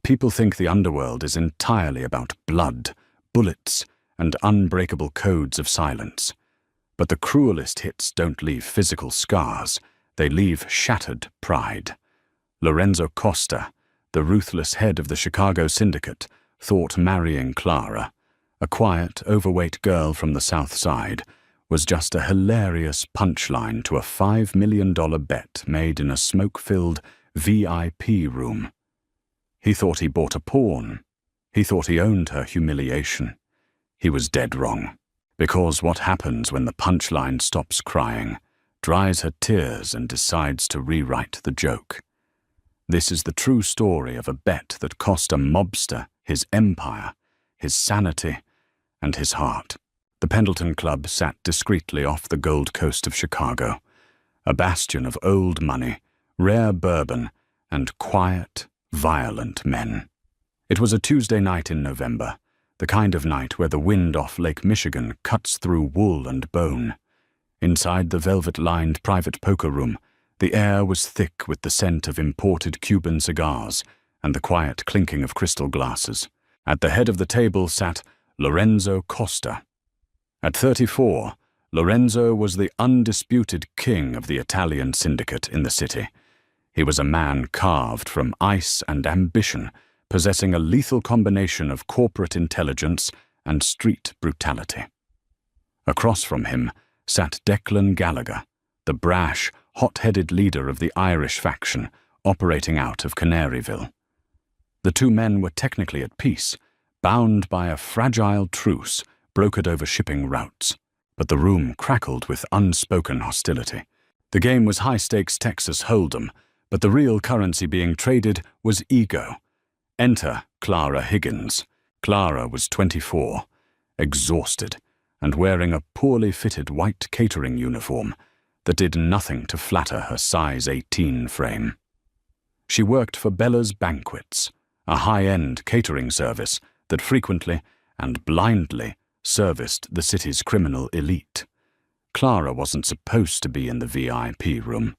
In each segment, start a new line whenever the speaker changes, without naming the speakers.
People think the underworld is entirely about blood, bullets, and unbreakable codes of silence. But the cruelest hits don't leave physical scars, they leave shattered pride. Lorenzo Costa, the ruthless head of the Chicago syndicate, thought marrying Clara, a quiet, overweight girl from the South Side, was just a hilarious punchline to a $5 million bet made in a smoke-filled VIP room. He thought he bought a pawn. He thought he owned her humiliation. He was dead wrong. Because what happens when the punchline stops crying, dries her tears and decides to rewrite the joke? This is the true story of a bet that cost a mobster his empire, his sanity, and his heart. The Pendleton Club sat discreetly off the Gold Coast of Chicago, a bastion of old money, rare bourbon, and quiet, violent men. It was a Tuesday night in November, the kind of night where the wind off Lake Michigan cuts through wool and bone. Inside the velvet-lined private poker room, the air was thick with the scent of imported Cuban cigars and the quiet clinking of crystal glasses. At the head of the table sat Lorenzo Costa. At 34, Lorenzo was the undisputed king of the Italian syndicate in the city. He was a man carved from ice and ambition, possessing a lethal combination of corporate intelligence and street brutality. Across from him sat Declan Gallagher, the brash, hot-headed leader of the Irish faction operating out of Canaryville. The two men were technically at peace, bound by a fragile truce brokered over shipping routes, but the room crackled with unspoken hostility. The game was high-stakes Texas Hold'em, but the real currency being traded was ego. Enter Clara Higgins. Clara was 24, exhausted, and wearing a poorly fitted white catering uniform that did nothing to flatter her size 18 frame. She worked for Bella's Banquets, a high-end catering service that frequently and blindly serviced the city's criminal elite. Clara wasn't supposed to be in the VIP room.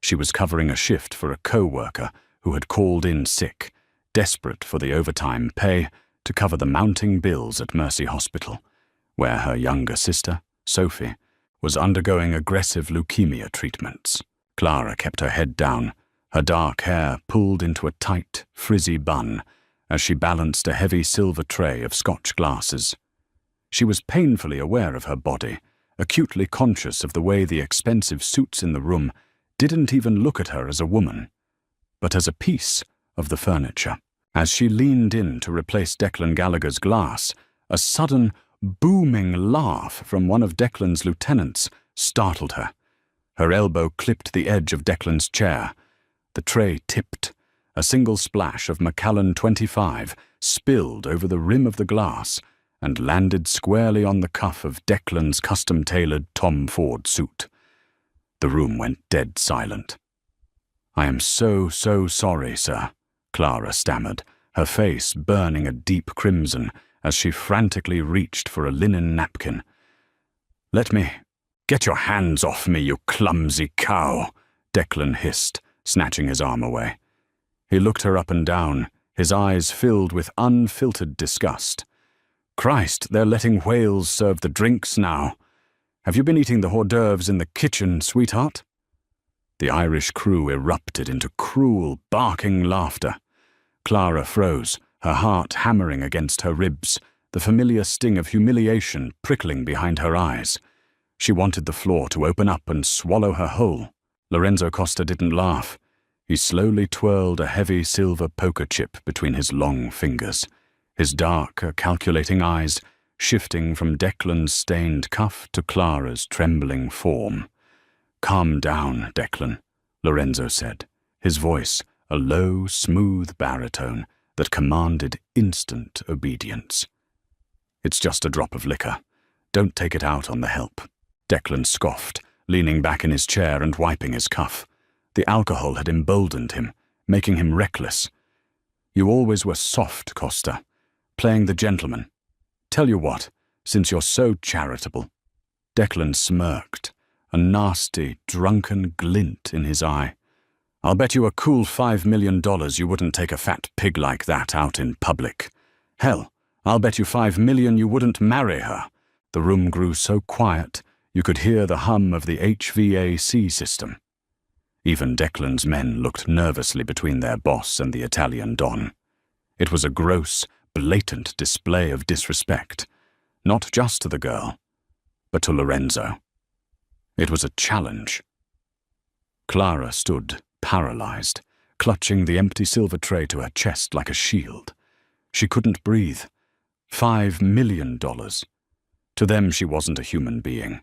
She was covering a shift for a co-worker who had called in sick, desperate for the overtime pay to cover the mounting bills at Mercy Hospital, where her younger sister, Sophie, was undergoing aggressive leukemia treatments. Clara kept her head down, her dark hair pulled into a tight, frizzy bun as she balanced a heavy silver tray of Scotch glasses. She was painfully aware of her body, acutely conscious of the way the expensive suits in the room didn't even look at her as a woman, but as a piece of the furniture. As she leaned in to replace Declan Gallagher's glass, a sudden, booming laugh from one of Declan's lieutenants startled her. Her elbow clipped the edge of Declan's chair. The tray tipped. A single splash of Macallan 25 spilled over the rim of the glass and landed squarely on the cuff of Declan's custom-tailored Tom Ford suit. The room went dead silent. "I am so sorry, sir," Clara stammered, her face burning a deep crimson as she frantically reached for a linen napkin. "Let me... Get your hands off me, you clumsy cow," Declan hissed, snatching his arm away. He looked her up and down, his eyes filled with unfiltered disgust. "Christ, they're letting whales serve the drinks now. Have you been eating the hors d'oeuvres in the kitchen, sweetheart?" The Irish crew erupted into cruel, barking laughter. Clara froze, her heart hammering against her ribs, the familiar sting of humiliation prickling behind her eyes. She wanted the floor to open up and swallow her whole. Lorenzo Costa didn't laugh. He slowly twirled a heavy silver poker chip between his long fingers, his dark, calculating eyes shifting from Declan's stained cuff to Clara's trembling form. "Calm down, Declan," Lorenzo said, his voice a low, smooth baritone that commanded instant obedience. "It's just a drop of liquor. Don't take it out on the help." Declan scoffed, leaning back in his chair and wiping his cuff. The alcohol had emboldened him, making him reckless. "You always were soft, Costa, playing the gentleman. Tell you what, since you're so charitable." Declan smirked, a nasty, drunken glint in his eye. I'll bet you a cool $5 million you wouldn't take a fat pig like that out in public. Hell, I'll bet you $5 million you wouldn't marry her. The room grew so quiet, you could hear the hum of the HVAC system. Even Declan's men looked nervously between their boss and the Italian Don. It was a gross, blatant display of disrespect, not just to the girl, but to Lorenzo. It was a challenge. Clara stood, paralyzed, clutching the empty silver tray to her chest like a shield. She couldn't breathe. $5 million. To them, she wasn't a human being.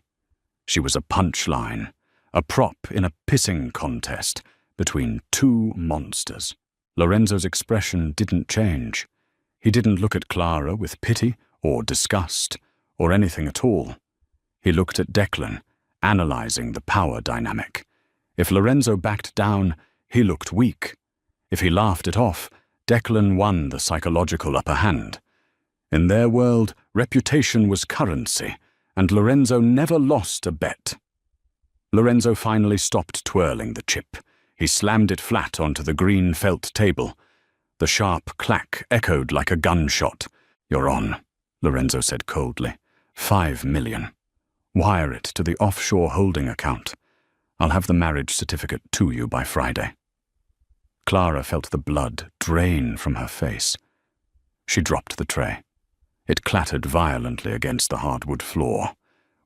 She was a punchline, a prop in a pissing contest between two monsters. Lorenzo's expression didn't change. He didn't look at Clara with pity or disgust or anything at all. He looked at Declan, analyzing the power dynamic. If Lorenzo backed down, he looked weak. If he laughed it off, Declan won the psychological upper hand. In their world, reputation was currency, and Lorenzo never lost a bet. Lorenzo finally stopped twirling the chip. He slammed it flat onto the green felt table. The sharp clack echoed like a gunshot. "You're on," Lorenzo said coldly. $5 million. Wire it to the offshore holding account. I'll have the marriage certificate to you by Friday. Clara felt the blood drain from her face. She dropped the tray. It clattered violently against the hardwood floor.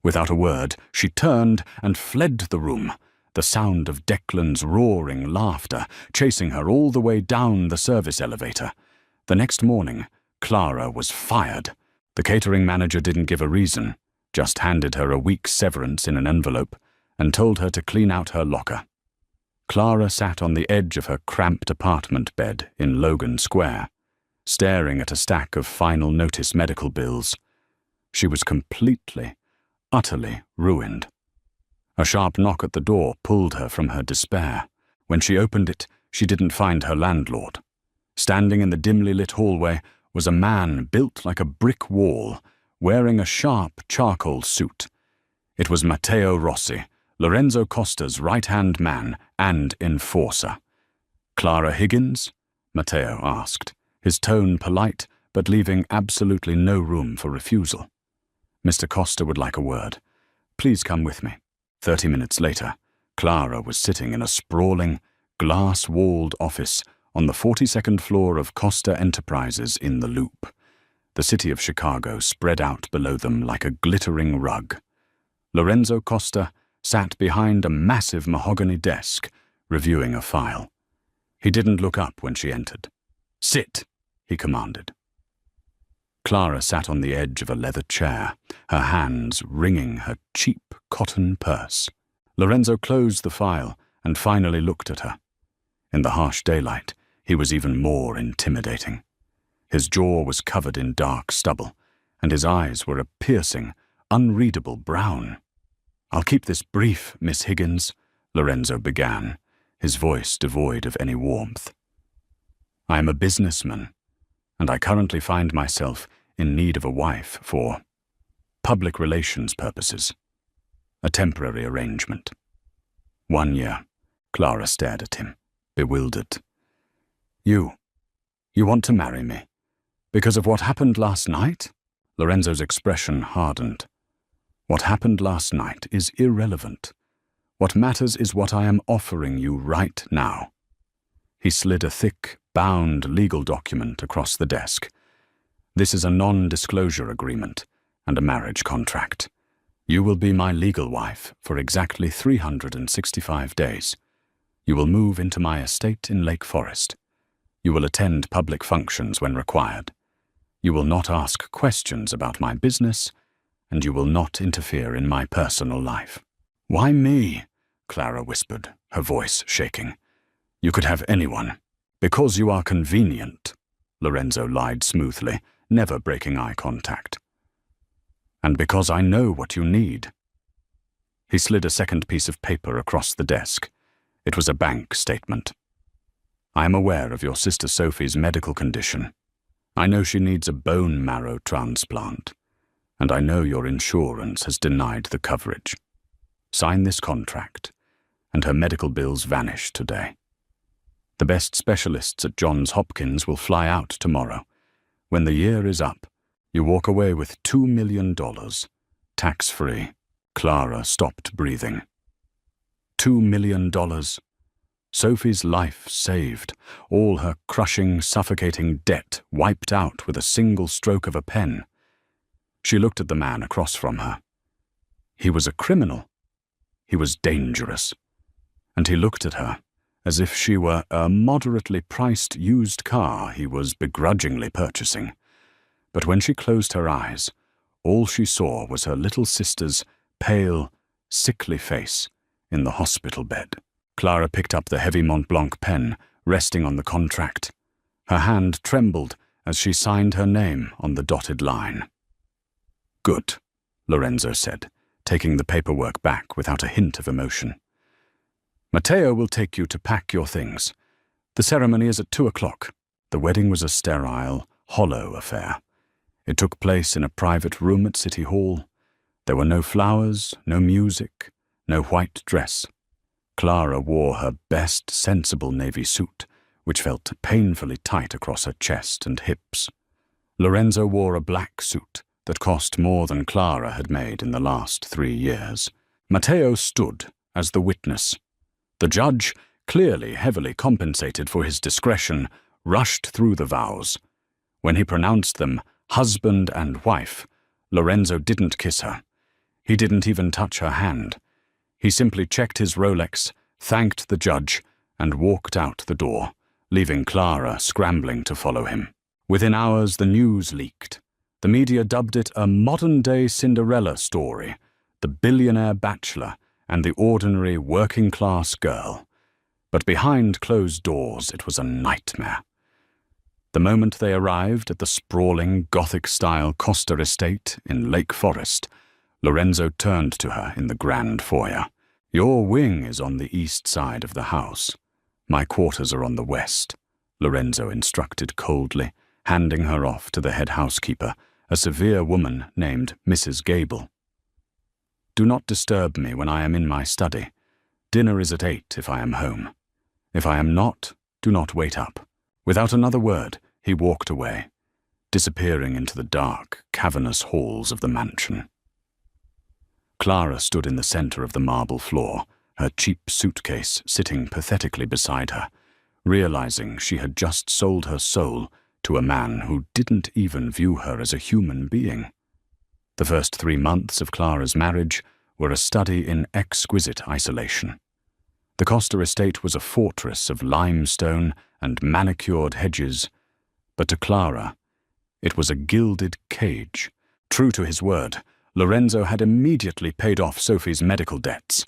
Without a word, she turned and fled the room, the sound of Declan's roaring laughter chasing her all the way down the service elevator. The next morning, Clara was fired. The catering manager didn't give a reason, just handed her a week's severance in an envelope and told her to clean out her locker. Clara sat on the edge of her cramped apartment bed in Logan Square, staring at a stack of final notice medical bills. She was completely, utterly ruined. A sharp knock at the door pulled her from her despair. When she opened it, she didn't find her landlord. Standing in the dimly lit hallway was a man built like a brick wall, wearing a sharp charcoal suit. It was Matteo Rossi, Lorenzo Costa's right-hand man and enforcer. "Clara Higgins?" Matteo asked, his tone polite but leaving absolutely no room for refusal. "Mr. Costa would like a word. Please come with me." 30 minutes later, Clara was sitting in a sprawling, glass-walled office on the 42nd floor of Costa Enterprises in the Loop. The city of Chicago spread out below them like a glittering rug. Lorenzo Costa sat behind a massive mahogany desk, reviewing a file. He didn't look up when she entered. "Sit," he commanded. Clara sat on the edge of a leather chair, her hands wringing her cheap cotton purse. Lorenzo closed the file and finally looked at her. In the harsh daylight, he was even more intimidating. His jaw was covered in dark stubble, and his eyes were a piercing, unreadable brown. "I'll keep this brief, Miss Higgins," Lorenzo began, his voice devoid of any warmth. "I am a businessman, and I currently find myself in need of a wife for public relations purposes. A temporary arrangement." 1 year. Clara stared at him, bewildered. You want to marry me? Because of what happened last night?" Lorenzo's expression hardened. "What happened last night is irrelevant. What matters is what I am offering you right now." He slid a thick, bound legal document across the desk. "This is a non-disclosure agreement and a marriage contract. You will be my legal wife for exactly 365 days. You will move into my estate in Lake Forest. You will attend public functions when required. You will not ask questions about my business, and you will not interfere in my personal life." "Why me?" Clara whispered, her voice shaking. "You could have anyone." "Because you are convenient," Lorenzo lied smoothly, never breaking eye contact. "And because I know what you need." He slid a second piece of paper across the desk. It was a bank statement. "I am aware of your sister Sophie's medical condition. I know she needs a bone marrow transplant, and I know your insurance has denied the coverage. Sign this contract, and her medical bills vanish today." The best specialists at Johns Hopkins will fly out tomorrow. When the year is up, you walk away with $2 million, tax-free. Clara stopped breathing. $2 million. Sophie's life saved, all her crushing, suffocating debt wiped out with a single stroke of a pen. She looked at the man across from her. He was a criminal. He was dangerous. And he looked at her as if she were a moderately priced used car he was begrudgingly purchasing. But when she closed her eyes, all she saw was her little sister's pale, sickly face in the hospital bed. Clara picked up the heavy Mont Blanc pen resting on the contract. Her hand trembled as she signed her name on the dotted line. "Good," Lorenzo said, taking the paperwork back without a hint of emotion. "Matteo will take you to pack your things. The ceremony is at 2:00. The wedding was a sterile, hollow affair. It took place in a private room at City Hall. There were no flowers, no music, no white dress. Clara wore her best sensible navy suit, which felt painfully tight across her chest and hips. Lorenzo wore a black suit that cost more than Clara had made in the last 3 years. Matteo stood as the witness. The judge, clearly heavily compensated for his discretion, rushed through the vows. When he pronounced them husband and wife, Lorenzo didn't kiss her. He didn't even touch her hand. He simply checked his Rolex, thanked the judge, and walked out the door, leaving Clara scrambling to follow him. Within hours, the news leaked. The media dubbed it a modern-day Cinderella story, the billionaire bachelor and the ordinary working-class girl. But behind closed doors, it was a nightmare. The moment they arrived at the sprawling, Gothic-style Costa estate in Lake Forest, Lorenzo turned to her in the grand foyer. "Your wing is on the east side of the house. My quarters are on the west," Lorenzo instructed coldly, handing her off to the head housekeeper, a severe woman named Mrs. Gable. "Do not disturb me when I am in my study. Dinner is at 8 if I am home. If I am not, do not wait up." Without another word, he walked away, disappearing into the dark, cavernous halls of the mansion. Clara stood in the center of the marble floor, her cheap suitcase sitting pathetically beside her, realizing she had just sold her soul to a man who didn't even view her as a human being. The first 3 months of Clara's marriage were a study in exquisite isolation. The Costa estate was a fortress of limestone and manicured hedges, but to Clara, it was a gilded cage. True to his word, Lorenzo had immediately paid off Sophie's medical debts.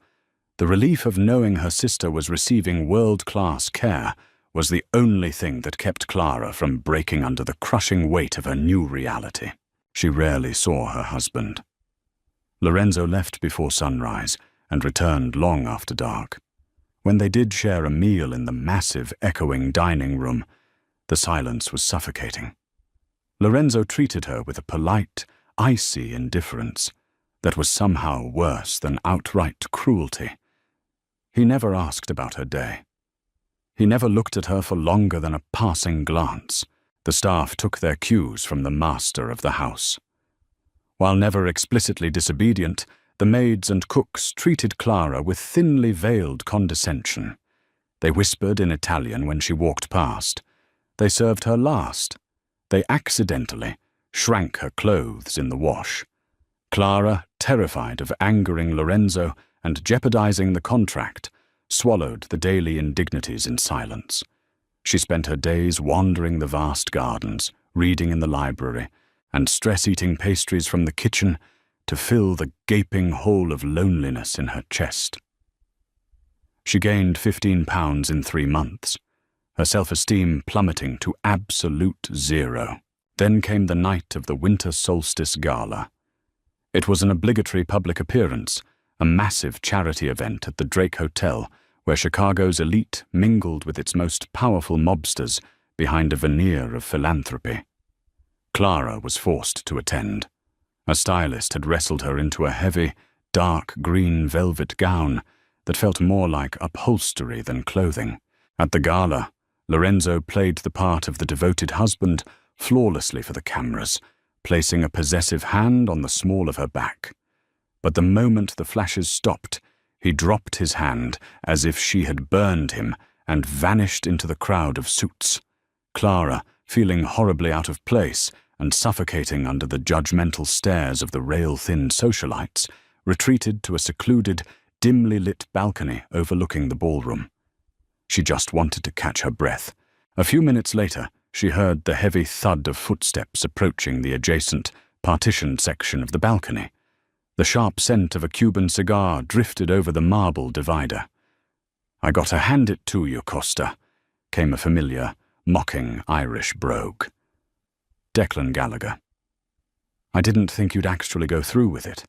The relief of knowing her sister was receiving world-class care was the only thing that kept Clara from breaking under the crushing weight of her new reality. She rarely saw her husband. Lorenzo left before sunrise and returned long after dark. When they did share a meal in the massive, echoing dining room, the silence was suffocating. Lorenzo treated her with a polite, icy indifference that was somehow worse than outright cruelty. He never asked about her day. He never looked at her for longer than a passing glance. The staff took their cues from the master of the house. While never explicitly disobedient, the maids and cooks treated Clara with thinly veiled condescension. They whispered in Italian when she walked past. They served her last. They accidentally shrank her clothes in the wash. Clara, terrified of angering Lorenzo and jeopardizing the contract, swallowed the daily indignities in silence. She spent her days wandering the vast gardens, reading in the library, and stress-eating pastries from the kitchen to fill the gaping hole of loneliness in her chest. She gained 15 pounds in 3 months, her self-esteem plummeting to absolute zero. Then came the night of the winter solstice gala. It was an obligatory public appearance, a massive charity event at the Drake Hotel, where Chicago's elite mingled with its most powerful mobsters behind a veneer of philanthropy. Clara was forced to attend. A stylist had wrestled her into a heavy, dark green velvet gown that felt more like upholstery than clothing. At the gala, Lorenzo played the part of the devoted husband flawlessly for the cameras, placing a possessive hand on the small of her back. But the moment the flashes stopped, he dropped his hand as if she had burned him and vanished into the crowd of suits. Clara, feeling horribly out of place and suffocating under the judgmental stares of the rail-thin socialites, retreated to a secluded, dimly lit balcony overlooking the ballroom. She just wanted to catch her breath. A few minutes later, she heard the heavy thud of footsteps approaching the adjacent, partitioned section of the balcony. The sharp scent of a Cuban cigar drifted over the marble divider. "I gotta hand it to you, Costa," came a familiar, mocking Irish brogue. Declan Gallagher. "I didn't think you'd actually go through with it.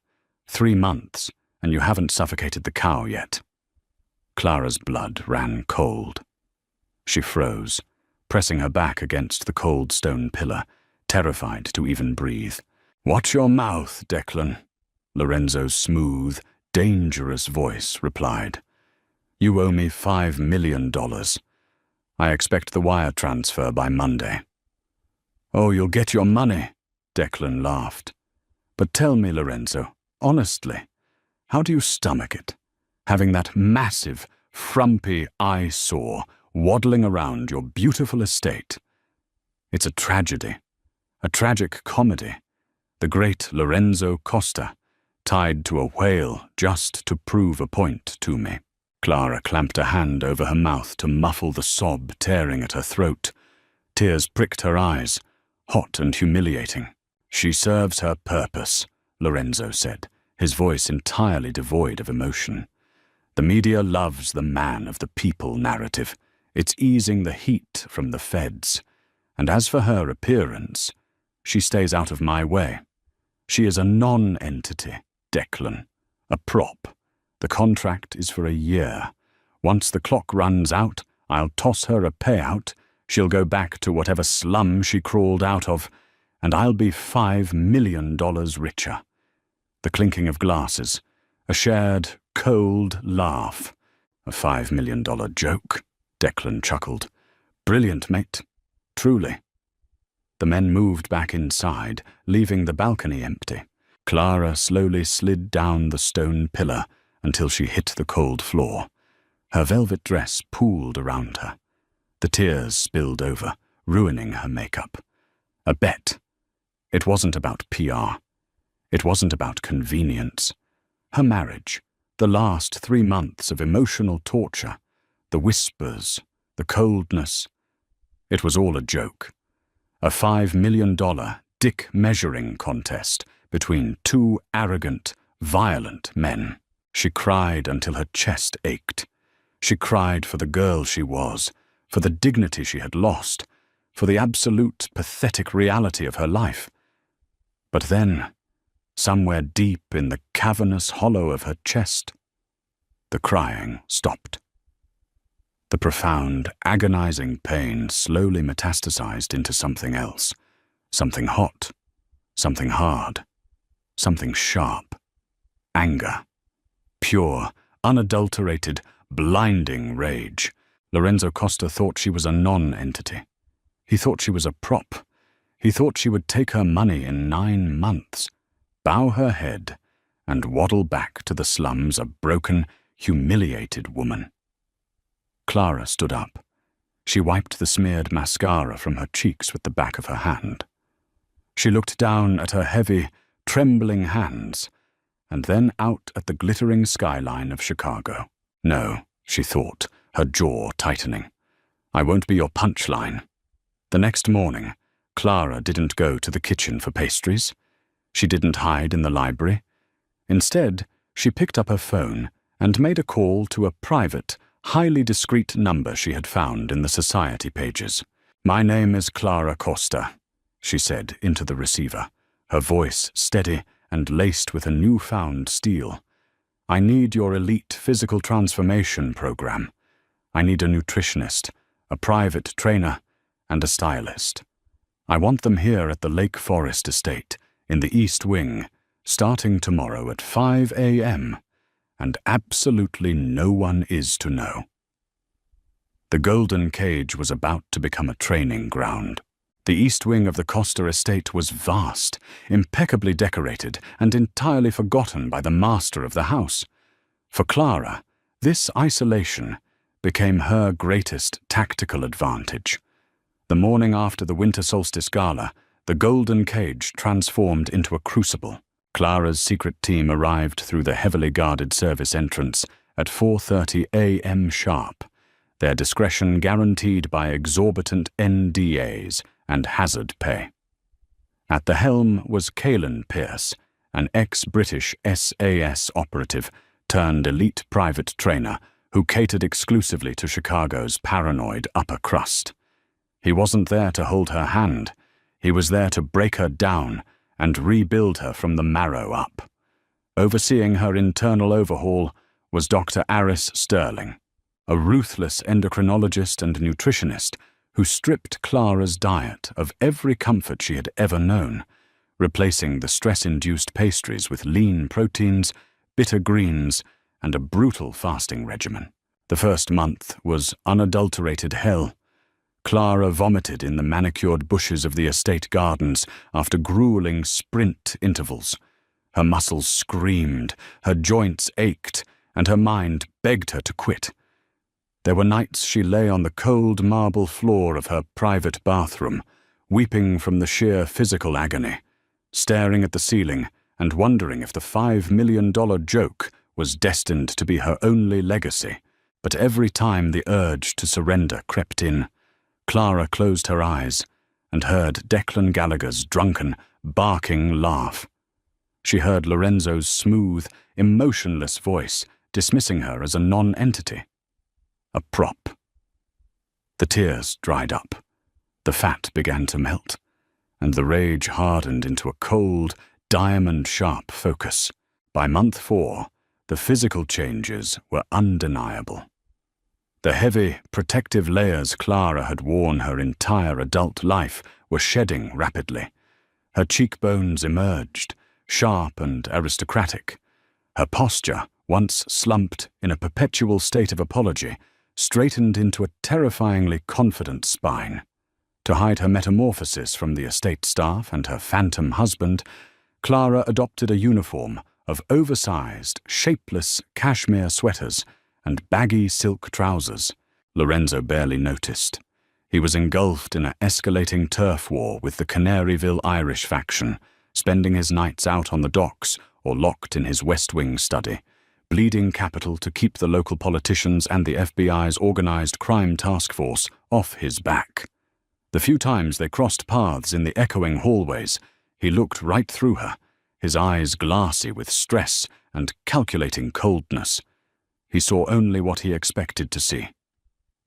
3 months, and you haven't suffocated the cow yet." Clara's blood ran cold. She froze, pressing her back against the cold stone pillar, terrified to even breathe. "Watch your mouth, Declan," Lorenzo's smooth, dangerous voice replied. "You owe me $5 million. I expect the wire transfer by Monday." "Oh, you'll get your money," Declan laughed. "But tell me, Lorenzo, honestly, how do you stomach it? Having that massive, frumpy eyesore waddling around your beautiful estate. It's a tragedy, a tragic comedy. The great Lorenzo Costa, tied to a whale just to prove a point to me." Clara clamped a hand over her mouth to muffle the sob tearing at her throat. Tears pricked her eyes, hot and humiliating. "She serves her purpose," Lorenzo said, his voice entirely devoid of emotion. "The media loves the man of the people narrative. It's easing the heat from the feds. And as for her appearance, she stays out of my way. She is a non-entity, Declan, a prop. The contract is for a year. Once the clock runs out, I'll toss her a payout. She'll go back to whatever slum she crawled out of, and I'll be $5 million richer." The clinking of glasses, a shared, cold laugh. "A $5 million joke," Declan chuckled. "Brilliant, mate. Truly." The men moved back inside, leaving the balcony empty. Clara slowly slid down the stone pillar until she hit the cold floor. Her velvet dress pooled around her. The tears spilled over, ruining her makeup. A bet. It wasn't about PR. It wasn't about convenience. Her marriage, the last 3 months of emotional torture, the whispers, the coldness. It was all a joke. A $5 million dick measuring contest between 2 arrogant, violent men. She cried until her chest ached. She cried for the girl she was, for the dignity she had lost, for the absolute, pathetic reality of her life. But then, somewhere deep in the cavernous hollow of her chest, the crying stopped. The profound, agonizing pain slowly metastasized into something else, something hot, something hard, something sharp. Anger. Pure, unadulterated, blinding rage. Lorenzo Costa thought she was a non-entity. He thought she was a prop. He thought she would take her money in 9 months, bow her head, and waddle back to the slums a broken, humiliated woman. Clara stood up. She wiped the smeared mascara from her cheeks with the back of her hand. She looked down at her heavy, trembling hands, and then out at the glittering skyline of Chicago. "No," she thought, her jaw tightening. "I won't be your punchline." The next morning, Clara didn't go to the kitchen for pastries. She didn't hide in the library. Instead, she picked up her phone and made a call to a private, highly discreet number she had found in the society pages. "My name is Clara Costa," she said into the receiver, her voice steady and laced with a newfound steel. "I need your elite physical transformation program. I need a nutritionist, a private trainer, and a stylist. I want them here at the Lake Forest Estate, in the East Wing, starting tomorrow at 5 a.m., and absolutely no one is to know." The golden cage was about to become a training ground. The east wing of the Costa estate was vast, impeccably decorated, and entirely forgotten by the master of the house. For Clara, this isolation became her greatest tactical advantage. The morning after the winter solstice gala, the golden cage transformed into a crucible. Clara's secret team arrived through the heavily guarded service entrance at 4:30 a.m. sharp, their discretion guaranteed by exorbitant NDAs and hazard pay. At the helm was Kênh Pierce, an ex-British SAS operative turned elite private trainer who catered exclusively to Chicago's paranoid upper crust. He wasn't there to hold her hand. He was there to break her down and rebuild her from the marrow up. Overseeing her internal overhaul was Dr. Aris Sterling, a ruthless endocrinologist and nutritionist who stripped Clara's diet of every comfort she had ever known, replacing the stress-induced pastries with lean proteins, bitter greens, and a brutal fasting regimen. The first month was unadulterated hell. Clara vomited in the manicured bushes of the estate gardens after grueling sprint intervals. Her muscles screamed, her joints ached, and her mind begged her to quit. There were nights she lay on the cold marble floor of her private bathroom, weeping from the sheer physical agony, staring at the ceiling and wondering if the $5 million joke was destined to be her only legacy. But every time the urge to surrender crept in, Clara closed her eyes and heard Declan Gallagher's drunken, barking laugh. She heard Lorenzo's smooth, emotionless voice dismissing her as a non-entity. A prop. The tears dried up, the fat began to melt, and the rage hardened into a cold, diamond-sharp focus. By month 4, the physical changes were undeniable. The heavy, protective layers Clara had worn her entire adult life were shedding rapidly. Her cheekbones emerged, sharp and aristocratic. Her posture, once slumped in a perpetual state of apology, straightened into a terrifyingly confident spine. To hide her metamorphosis from the estate staff and her phantom husband, Clara adopted a uniform of oversized, shapeless cashmere sweaters and baggy silk trousers. Lorenzo barely noticed. He was engulfed in an escalating turf war with the Canaryville Irish faction, spending his nights out on the docks or locked in his West Wing study, bleeding capital to keep the local politicians and the FBI's organized crime task force off his back. The few times they crossed paths in the echoing hallways, he looked right through her, his eyes glassy with stress and calculating coldness. He saw only what he expected to see.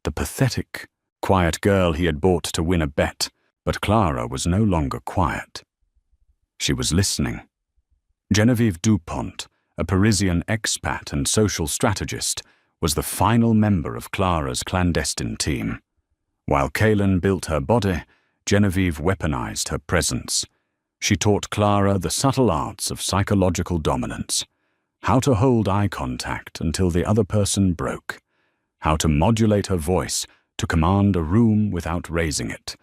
The pathetic, quiet girl he had bought to win a bet, but Clara was no longer quiet. She was listening. Genevieve Dupont, a Parisian expat and social strategist, was the final member of Clara's clandestine team. While Kênh built her body, Genevieve weaponized her presence. She taught Clara the subtle arts of psychological dominance, how to hold eye contact until the other person broke, how to modulate her voice to command a room without raising it,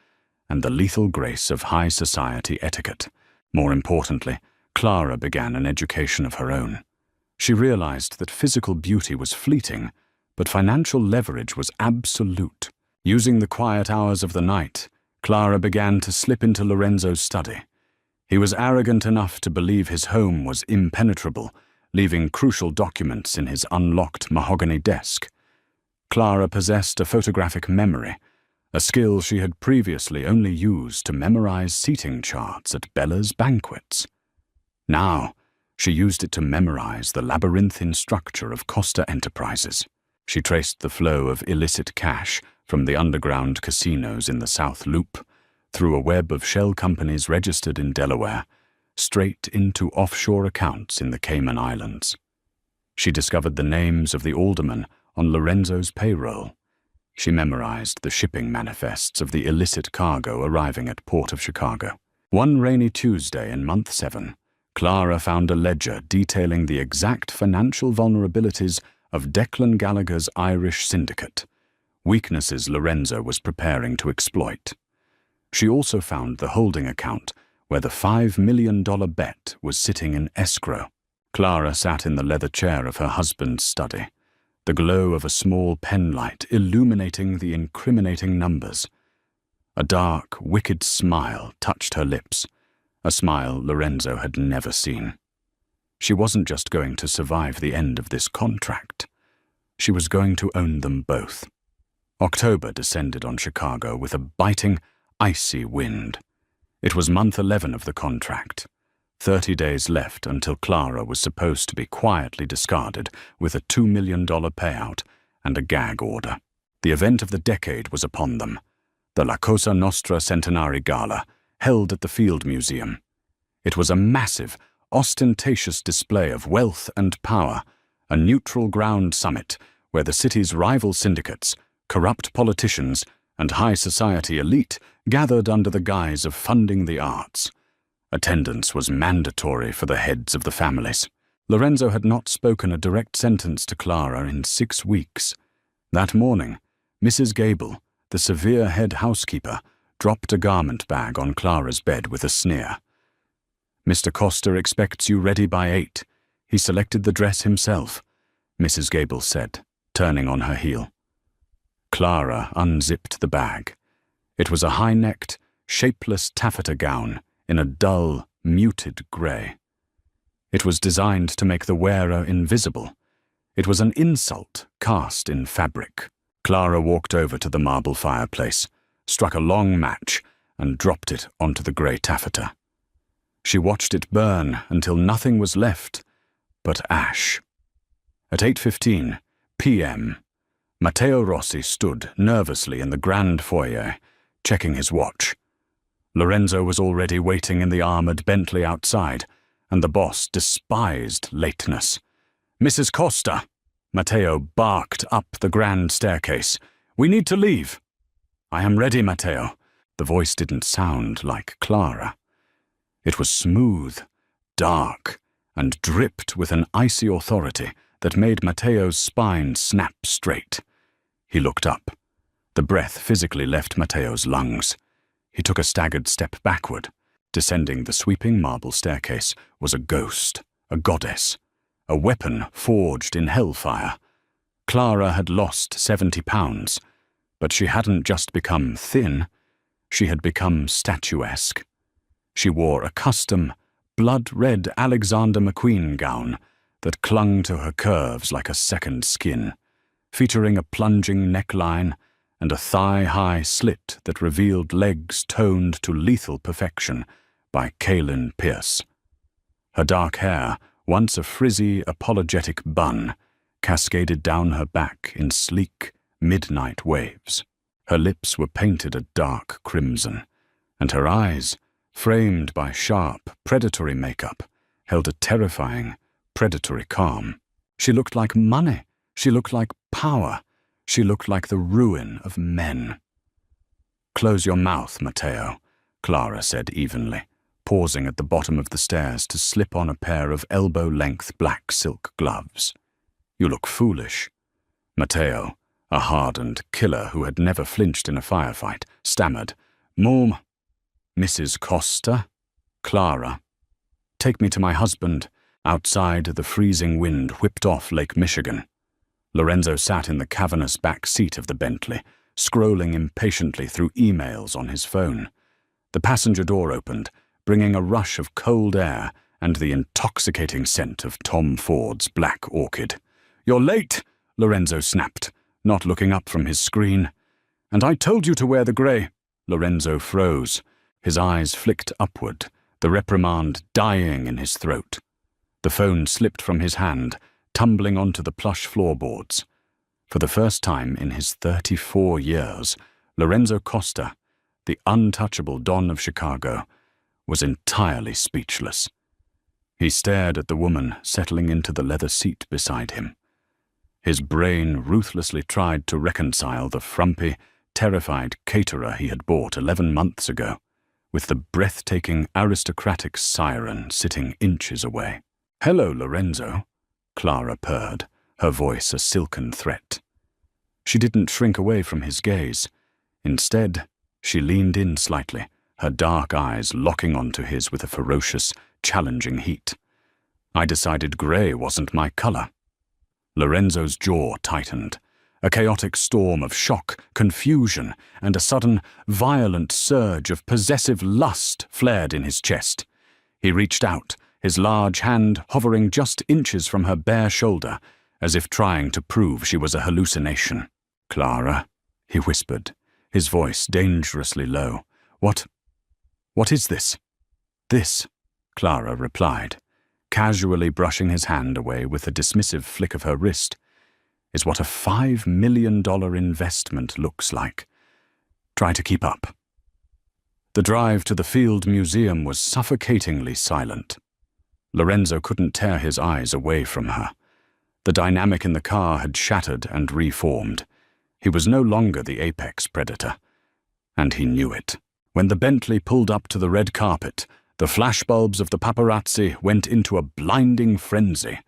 and the lethal grace of high society etiquette. More importantly, Clara began an education of her own. She realized that physical beauty was fleeting, but financial leverage was absolute. Using the quiet hours of the night, Clara began to slip into Lorenzo's study. He was arrogant enough to believe his home was impenetrable, leaving crucial documents in his unlocked mahogany desk. Clara possessed a photographic memory, a skill she had previously only used to memorize seating charts at Bella's banquets. Now, she used it to memorize the labyrinthine structure of Costa Enterprises. She traced the flow of illicit cash from the underground casinos in the South Loop, through a web of shell companies registered in Delaware, straight into offshore accounts in the Cayman Islands. She discovered the names of the aldermen on Lorenzo's payroll. She memorized the shipping manifests of the illicit cargo arriving at Port of Chicago. One rainy Tuesday in month 7, Clara found a ledger detailing the exact financial vulnerabilities of Declan Gallagher's Irish syndicate, weaknesses Lorenzo was preparing to exploit. She also found the holding account where the $5 million bet was sitting in escrow. Clara sat in the leather chair of her husband's study, the glow of a small penlight illuminating the incriminating numbers. A dark, wicked smile touched her lips, a smile Lorenzo had never seen. She wasn't just going to survive the end of this contract. She was going to own them both. October descended on Chicago with a biting, icy wind. It was month 11 of the contract. 30 days left until Clara was supposed to be quietly discarded with a $2 million payout and a gag order. The event of the decade was upon them. The La Cosa Nostra Centenary Gala, held at the Field Museum. It was a massive, ostentatious display of wealth and power, a neutral ground summit where the city's rival syndicates, corrupt politicians, and high society elite gathered under the guise of funding the arts. Attendance was mandatory for the heads of the families. Lorenzo had not spoken a direct sentence to Clara in 6 weeks. That morning, Mrs. Gable, the severe head housekeeper, dropped a garment bag on Clara's bed with a sneer. "Mr. Costa expects you ready by 8. He selected the dress himself," Mrs. Gable said, turning on her heel. Clara unzipped the bag. It was a high-necked, shapeless taffeta gown in a dull, muted grey. It was designed to make the wearer invisible. It was an insult cast in fabric. Clara walked over to the marble fireplace, struck a long match, and dropped it onto the grey taffeta. She watched it burn until nothing was left but ash. At 8:15 p.m., Matteo Rossi stood nervously in the grand foyer, checking his watch. Lorenzo was already waiting in the armoured Bentley outside, and the boss despised lateness. "Mrs. Costa!" Matteo barked up the grand staircase. "We need to leave." "I am ready, Matteo." The voice didn't sound like Clara. It was smooth, dark, and dripped with an icy authority that made Matteo's spine snap straight. He looked up. The breath physically left Matteo's lungs. He took a staggered step backward. Descending the sweeping marble staircase was a ghost, a goddess, a weapon forged in hellfire. Clara had lost 70 pounds, but she hadn't just become thin, she had become statuesque. She wore a custom, blood-red Alexander McQueen gown that clung to her curves like a second skin, featuring a plunging neckline and a thigh-high slit that revealed legs toned to lethal perfection by Kaylin Pierce. Her dark hair, once a frizzy, apologetic bun, cascaded down her back in sleek, midnight waves. Her lips were painted a dark crimson, and her eyes, framed by sharp, predatory makeup, held a terrifying, predatory calm. She looked like money. She looked like power. She looked like the ruin of men. "Close your mouth, Matteo," Clara said evenly, pausing at the bottom of the stairs to slip on a pair of elbow-length black silk gloves. "You look foolish." Matteo, a hardened killer who had never flinched in a firefight, stammered, "Mom, Mrs. Costa?" "Clara." "Take me to my husband." Outside, the freezing wind whipped off Lake Michigan. Lorenzo sat in the cavernous back seat of the Bentley, scrolling impatiently through emails on his phone. The passenger door opened, bringing a rush of cold air and the intoxicating scent of Tom Ford's Black Orchid. "You're late," Lorenzo snapped, not looking up from his screen. "And I told you to wear the grey." Lorenzo froze. His eyes flicked upward, the reprimand dying in his throat. The phone slipped from his hand, tumbling onto the plush floorboards. For the first time in his 34 years, Lorenzo Costa, the untouchable Don of Chicago, was entirely speechless. He stared at the woman settling into the leather seat beside him. His brain ruthlessly tried to reconcile the frumpy, terrified caterer he had bought 11 months ago with the breathtaking aristocratic siren sitting inches away. "Hello, Lorenzo," Clara purred, her voice a silken threat. She didn't shrink away from his gaze. Instead, she leaned in slightly, her dark eyes locking onto his with a ferocious, challenging heat. I decided grey wasn't my colour. Lorenzo's jaw tightened. A chaotic storm of shock, confusion, and a sudden, violent surge of possessive lust flared in his chest. He reached out, his large hand hovering just inches from her bare shoulder, as if trying to prove she was a hallucination. "Clara," he whispered, his voice dangerously low. What is this?" "This," Clara replied, casually brushing his hand away with a dismissive flick of her wrist, "is what a $5 million investment looks like. Try to keep up." The drive to the Field Museum was suffocatingly silent. Lorenzo couldn't tear his eyes away from her. The dynamic in the car had shattered and reformed. He was no longer the apex predator, and he knew it. When the Bentley pulled up to the red carpet, the flashbulbs of the paparazzi went into a blinding frenzy.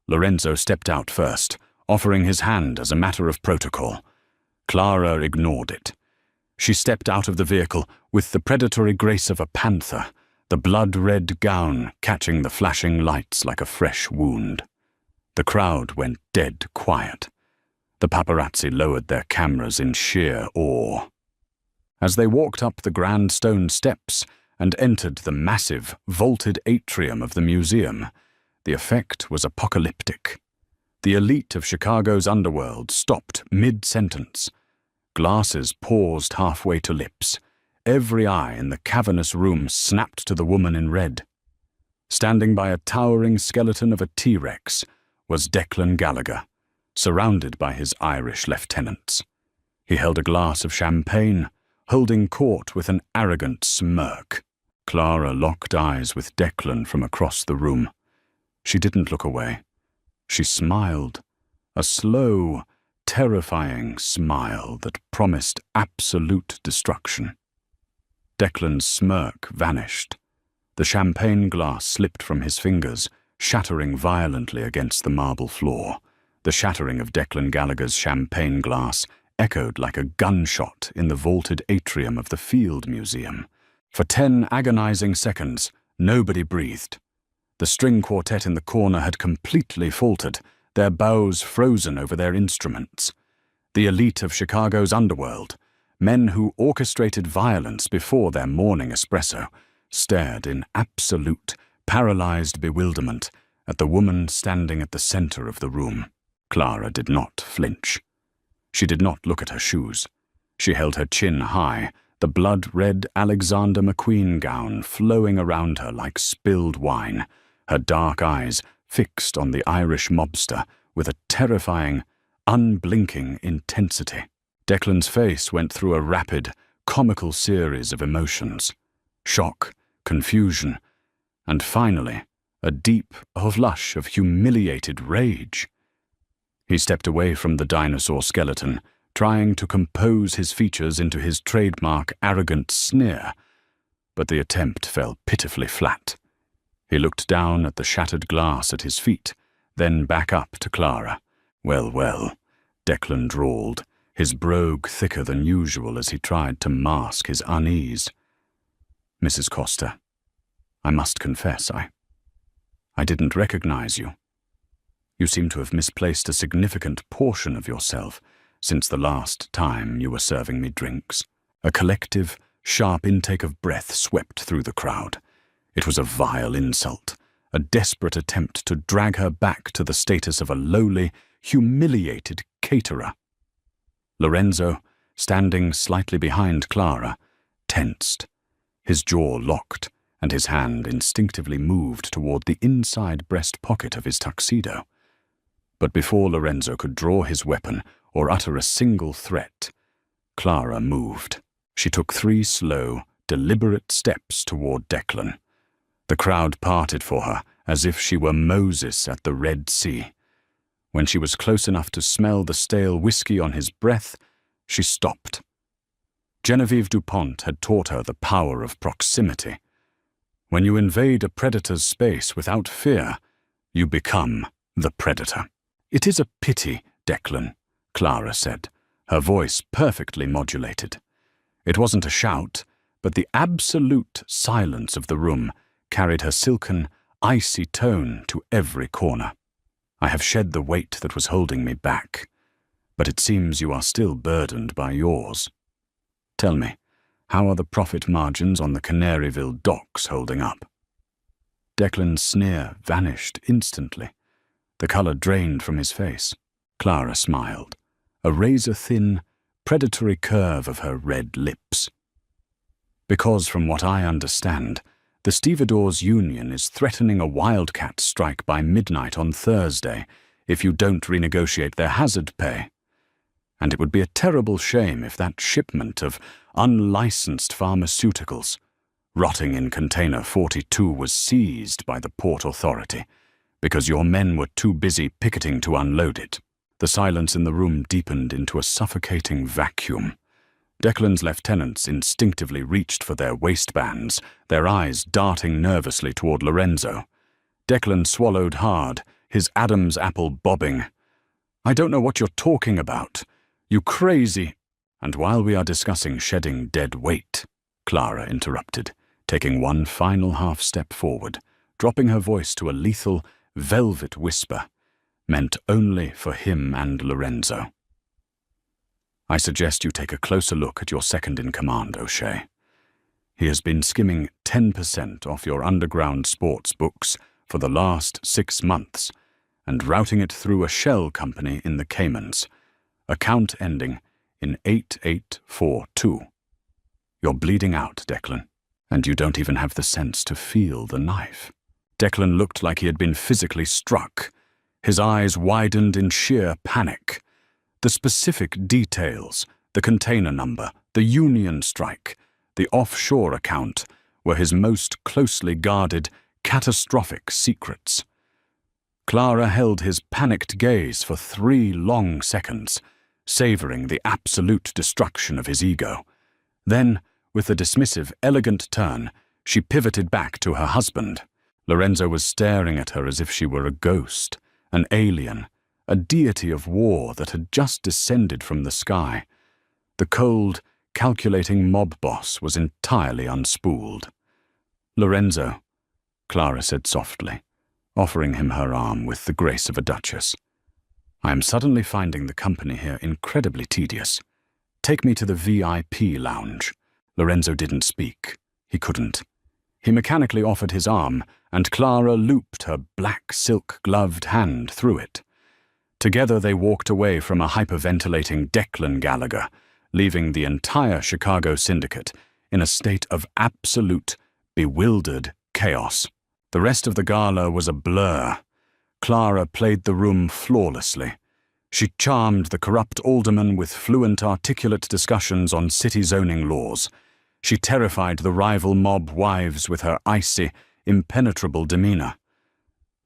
Lorenzo stepped out first, offering his hand as a matter of protocol. Clara ignored it. She stepped out of the vehicle with the predatory grace of a panther, the blood-red gown catching the flashing lights like a fresh wound. The crowd went dead quiet. The paparazzi lowered their cameras in sheer awe. As they walked up the grand stone steps and entered the massive, vaulted atrium of the museum, the effect was apocalyptic. The elite of Chicago's underworld stopped mid-sentence. Glasses paused halfway to lips. Every eye in the cavernous room snapped to the woman in red. Standing by a towering skeleton of a T-Rex was Declan Gallagher, surrounded by his Irish lieutenants. He held a glass of champagne, holding court with an arrogant smirk. Clara locked eyes with Declan from across the room. She didn't look away. She smiled, a slow, terrifying smile that promised absolute destruction. Declan's smirk vanished. The champagne glass slipped from his fingers, shattering violently against the marble floor. The shattering of Declan Gallagher's champagne glass echoed like a gunshot in the vaulted atrium of the Field Museum. For 10 agonizing seconds, nobody breathed. The string quartet in the corner had completely faltered, their bows frozen over their instruments. The elite of Chicago's underworld, men who orchestrated violence before their morning espresso, stared in absolute, paralyzed bewilderment at the woman standing at the center of the room. Clara did not flinch. She did not look at her shoes. She held her chin high, the blood-red Alexander McQueen gown flowing around her like spilled wine, her dark eyes fixed on the Irish mobster with a terrifying, unblinking intensity. Declan's face went through a rapid, comical series of emotions. Shock, confusion, and finally, a deep flush of humiliated rage. He stepped away from the dinosaur skeleton, trying to compose his features into his trademark arrogant sneer, but the attempt fell pitifully flat. He looked down at the shattered glass at his feet, then back up to Clara. Well, Declan drawled, his brogue thicker than usual as he tried to mask his unease. "Mrs. Costa, I must confess, I didn't recognize you. You seem to have misplaced a significant portion of yourself since the last time you were serving me drinks." A collective, sharp intake of breath swept through the crowd. It was a vile insult, a desperate attempt to drag her back to the status of a lowly, humiliated caterer. Lorenzo, standing slightly behind Clara, tensed. His jaw locked, and his hand instinctively moved toward the inside breast pocket of his tuxedo. But before Lorenzo could draw his weapon or utter a single threat, Clara moved. She took 3 slow, deliberate steps toward Declan. The crowd parted for her as if she were Moses at the Red Sea. When she was close enough to smell the stale whiskey on his breath, she stopped. Genevieve DuPont had taught her the power of proximity. When you invade a predator's space without fear, you become the predator. "It is a pity, Declan," Clara said, her voice perfectly modulated. It wasn't a shout, but the absolute silence of the room carried her silken, icy tone to every corner. I have shed the weight that was holding me back, but it seems you are still burdened by yours. Tell me, how are the profit margins on the Canaryville docks holding up? Declan's sneer vanished instantly. The color drained from his face. Clara smiled, a razor-thin, predatory curve of her red lips. Because from what I understand, the stevedores union is threatening a wildcat strike by midnight on Thursday if you don't renegotiate their hazard pay. And it would be a terrible shame if that shipment of unlicensed pharmaceuticals rotting in container 42 was seized by the Port Authority because your men were too busy picketing to unload it. The silence in the room deepened into a suffocating vacuum. Declan's lieutenants instinctively reached for their waistbands, their eyes darting nervously toward Lorenzo. Declan swallowed hard, his Adam's apple bobbing. "I don't know what you're talking about. You crazy—" "And while we are discussing shedding dead weight," Clara interrupted, taking one final half-step forward, dropping her voice to a lethal, velvet whisper, meant only for him and Lorenzo. "I suggest you take a closer look at your second-in-command, O'Shea. He has been skimming 10% off your underground sports books for the last 6 months and routing it through a shell company in the Caymans, account ending in 8842. You're bleeding out, Declan, and you don't even have the sense to feel the knife." Declan looked like he had been physically struck. His eyes widened in sheer panic. The specific details, the container number, the union strike, the offshore account, were his most closely guarded, catastrophic secrets. Clara held his panicked gaze for 3 long seconds, savoring the absolute destruction of his ego. Then, with a dismissive, elegant turn, she pivoted back to her husband. Lorenzo was staring at her as if she were a ghost, an alien, a deity of war that had just descended from the sky. The cold, calculating mob boss was entirely unspooled. "Lorenzo," Clara said softly, offering him her arm with the grace of a duchess. "I am suddenly finding the company here incredibly tedious. Take me to the VIP lounge." Lorenzo didn't speak. He couldn't. He mechanically offered his arm, and Clara looped her black silk-gloved hand through it. Together they walked away from a hyperventilating Declan Gallagher, leaving the entire Chicago syndicate in a state of absolute, bewildered chaos. The rest of the gala was a blur. Clara played the room flawlessly. She charmed the corrupt alderman with fluent, articulate discussions on city zoning laws. She terrified the rival mob wives with her icy, impenetrable demeanor.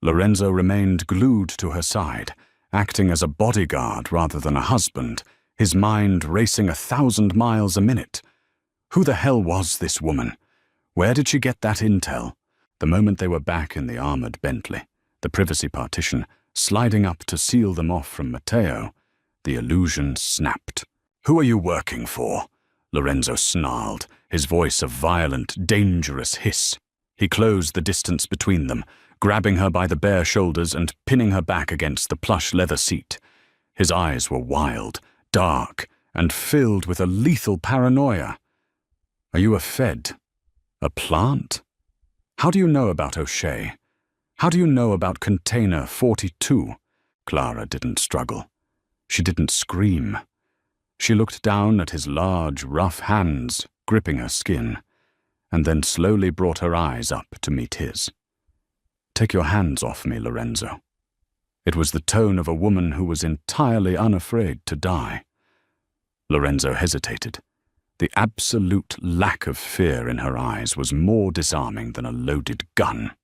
Lorenzo remained glued to her side, acting as a bodyguard rather than a husband, his mind racing 1,000 miles a minute. Who the hell was this woman? Where did she get that intel? The moment they were back in the armored Bentley, the privacy partition sliding up to seal them off from Matteo, the illusion snapped. "Who are you working for?" Lorenzo snarled, his voice a violent, dangerous hiss. He closed the distance between them, grabbing her by the bare shoulders and pinning her back against the plush leather seat. His eyes were wild, dark, and filled with a lethal paranoia. "Are you a Fed? A plant? How do you know about O'Shea? How do you know about Container 42? Clara didn't struggle. She didn't scream. She looked down at his large, rough hands gripping her skin, and then slowly brought her eyes up to meet his. "Take your hands off me, Lorenzo." It was the tone of a woman who was entirely unafraid to die. Lorenzo hesitated. The absolute lack of fear in her eyes was more disarming than a loaded gun.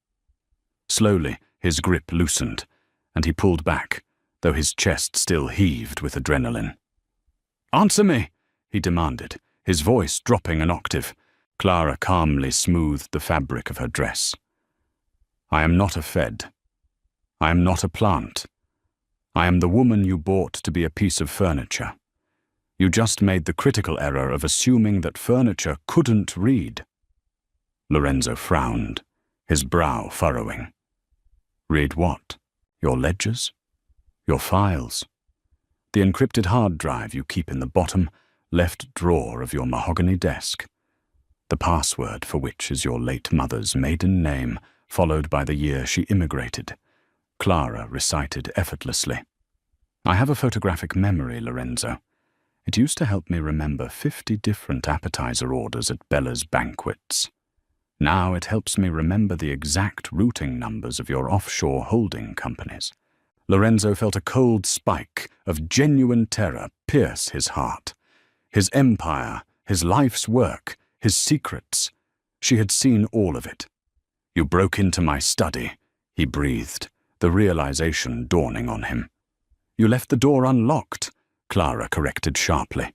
Slowly, his grip loosened, and he pulled back, though his chest still heaved with adrenaline. "Answer me," he demanded, his voice dropping an octave. Clara calmly smoothed the fabric of her dress. "I am not a Fed. I am not a plant. I am the woman you bought to be a piece of furniture. You just made the critical error of assuming that furniture couldn't read." Lorenzo frowned, his brow furrowing. "Read what? Your ledgers? Your files? The encrypted hard drive you keep in the bottom left drawer of your mahogany desk? The password for which is your late mother's maiden name, followed by the year she immigrated," Clara recited effortlessly. "I have a photographic memory, Lorenzo. It used to help me remember 50 different appetizer orders at Bella's banquets. Now it helps me remember the exact routing numbers of your offshore holding companies." Lorenzo felt a cold spike of genuine terror pierce his heart. His empire, his life's work, his secrets. She had seen all of it. "You broke into my study," he breathed, the realization dawning on him. "You left the door unlocked," Clara corrected sharply,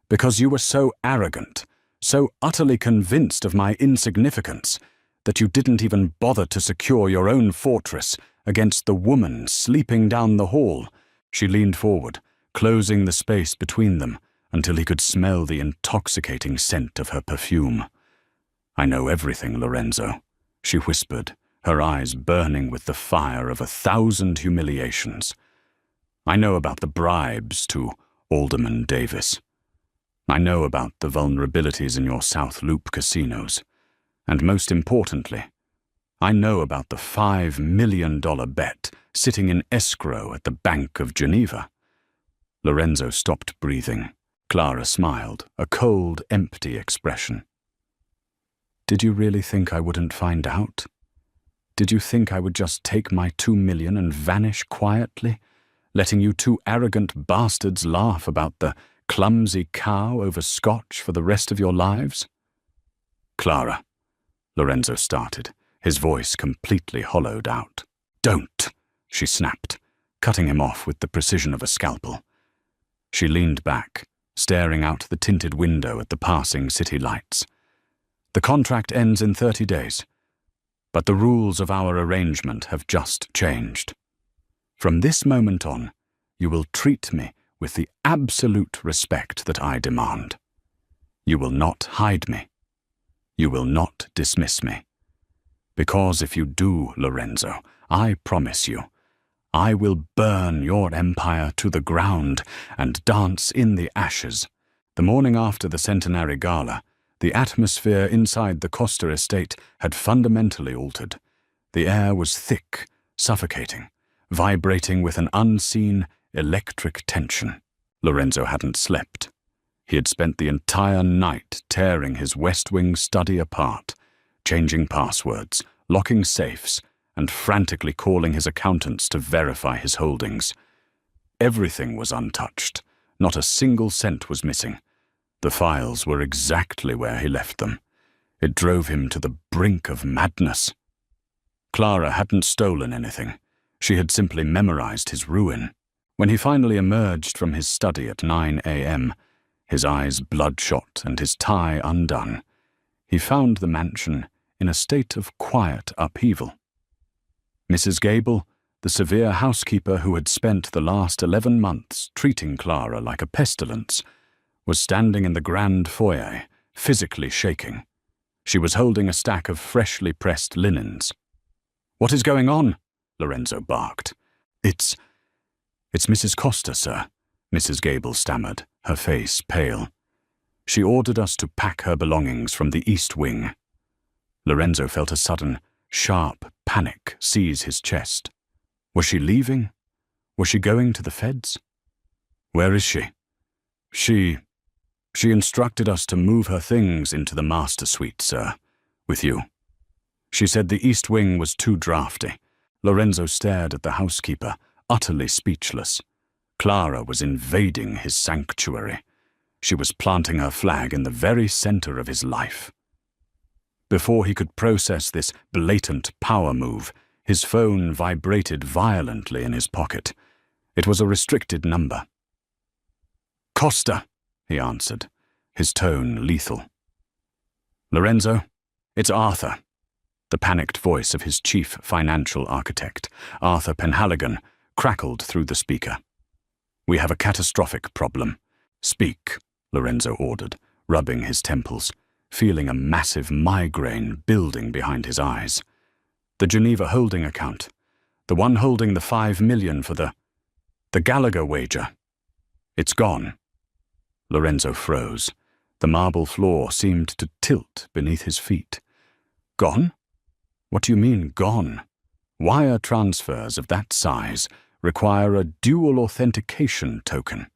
"because you were so arrogant, so utterly convinced of my insignificance, that you didn't even bother to secure your own fortress against the woman sleeping down the hall." She leaned forward, closing the space between them until he could smell the intoxicating scent of her perfume. "I know everything, Lorenzo," she whispered, her eyes burning with the fire of 1,000 humiliations. "I know about the bribes to Alderman Davis. I know about the vulnerabilities in your South Loop casinos. And most importantly, I know about the $5 million bet sitting in escrow at the Bank of Geneva." Lorenzo stopped breathing. Clara smiled, a cold, empty expression. "Did you really think I wouldn't find out? Did you think I would just take my $2 million and vanish quietly, letting you two arrogant bastards laugh about the clumsy cow over scotch for the rest of your lives?" "Clara," Lorenzo started, his voice completely hollowed out. "Don't," she snapped, cutting him off with the precision of a scalpel. She leaned back, staring out the tinted window at the passing city lights. "The contract ends in 30 days, but the rules of our arrangement have just changed. From this moment on, you will treat me with the absolute respect that I demand. You will not hide me. You will not dismiss me. Because if you do, Lorenzo, I promise you, I will burn your empire to the ground and dance in the ashes." The morning after the centenary gala, the atmosphere inside the Costa estate had fundamentally altered. The air was thick, suffocating, vibrating with an unseen, electric tension. Lorenzo hadn't slept. He had spent the entire night tearing his West Wing study apart, changing passwords, locking safes, and frantically calling his accountants to verify his holdings. Everything was untouched. Not a single cent was missing. The files were exactly where he left them. It drove him to the brink of madness. Clara hadn't stolen anything. She had simply memorized his ruin. When he finally emerged from his study at 9 a.m., his eyes bloodshot and his tie undone, he found the mansion in a state of quiet upheaval. Mrs. Gable, the severe housekeeper who had spent the last 11 months treating Clara like a pestilence, was standing in the grand foyer, physically shaking. She was holding a stack of freshly pressed linens. "What is going on?" Lorenzo barked. It's Mrs. Costa, sir," Mrs. Gable stammered, her face pale. "She ordered us to pack her belongings from the East Wing." Lorenzo felt a sudden, sharp panic seize his chest. Was she leaving? Was she going to the feds? "Where is she?" She instructed us to move her things into the master suite, sir, with you. She said the East Wing was too drafty." Lorenzo stared at the housekeeper, utterly speechless. Clara was invading his sanctuary. She was planting her flag in the very center of his life. Before he could process this blatant power move, his phone vibrated violently in his pocket. It was a restricted number. "Costa," he answered, his tone lethal. "Lorenzo, it's Arthur." The panicked voice of his chief financial architect, Arthur Penhaligon, crackled through the speaker. "We have a catastrophic problem. "Speak," Lorenzo ordered, rubbing his temples, feeling a massive migraine building behind his eyes. "The Geneva holding account. The one holding the 5 million for the Gallagher wager. It's gone." Lorenzo froze. The marble floor seemed to tilt beneath his feet. "Gone? What do you mean, gone? Wire transfers of that size require a dual authentication token.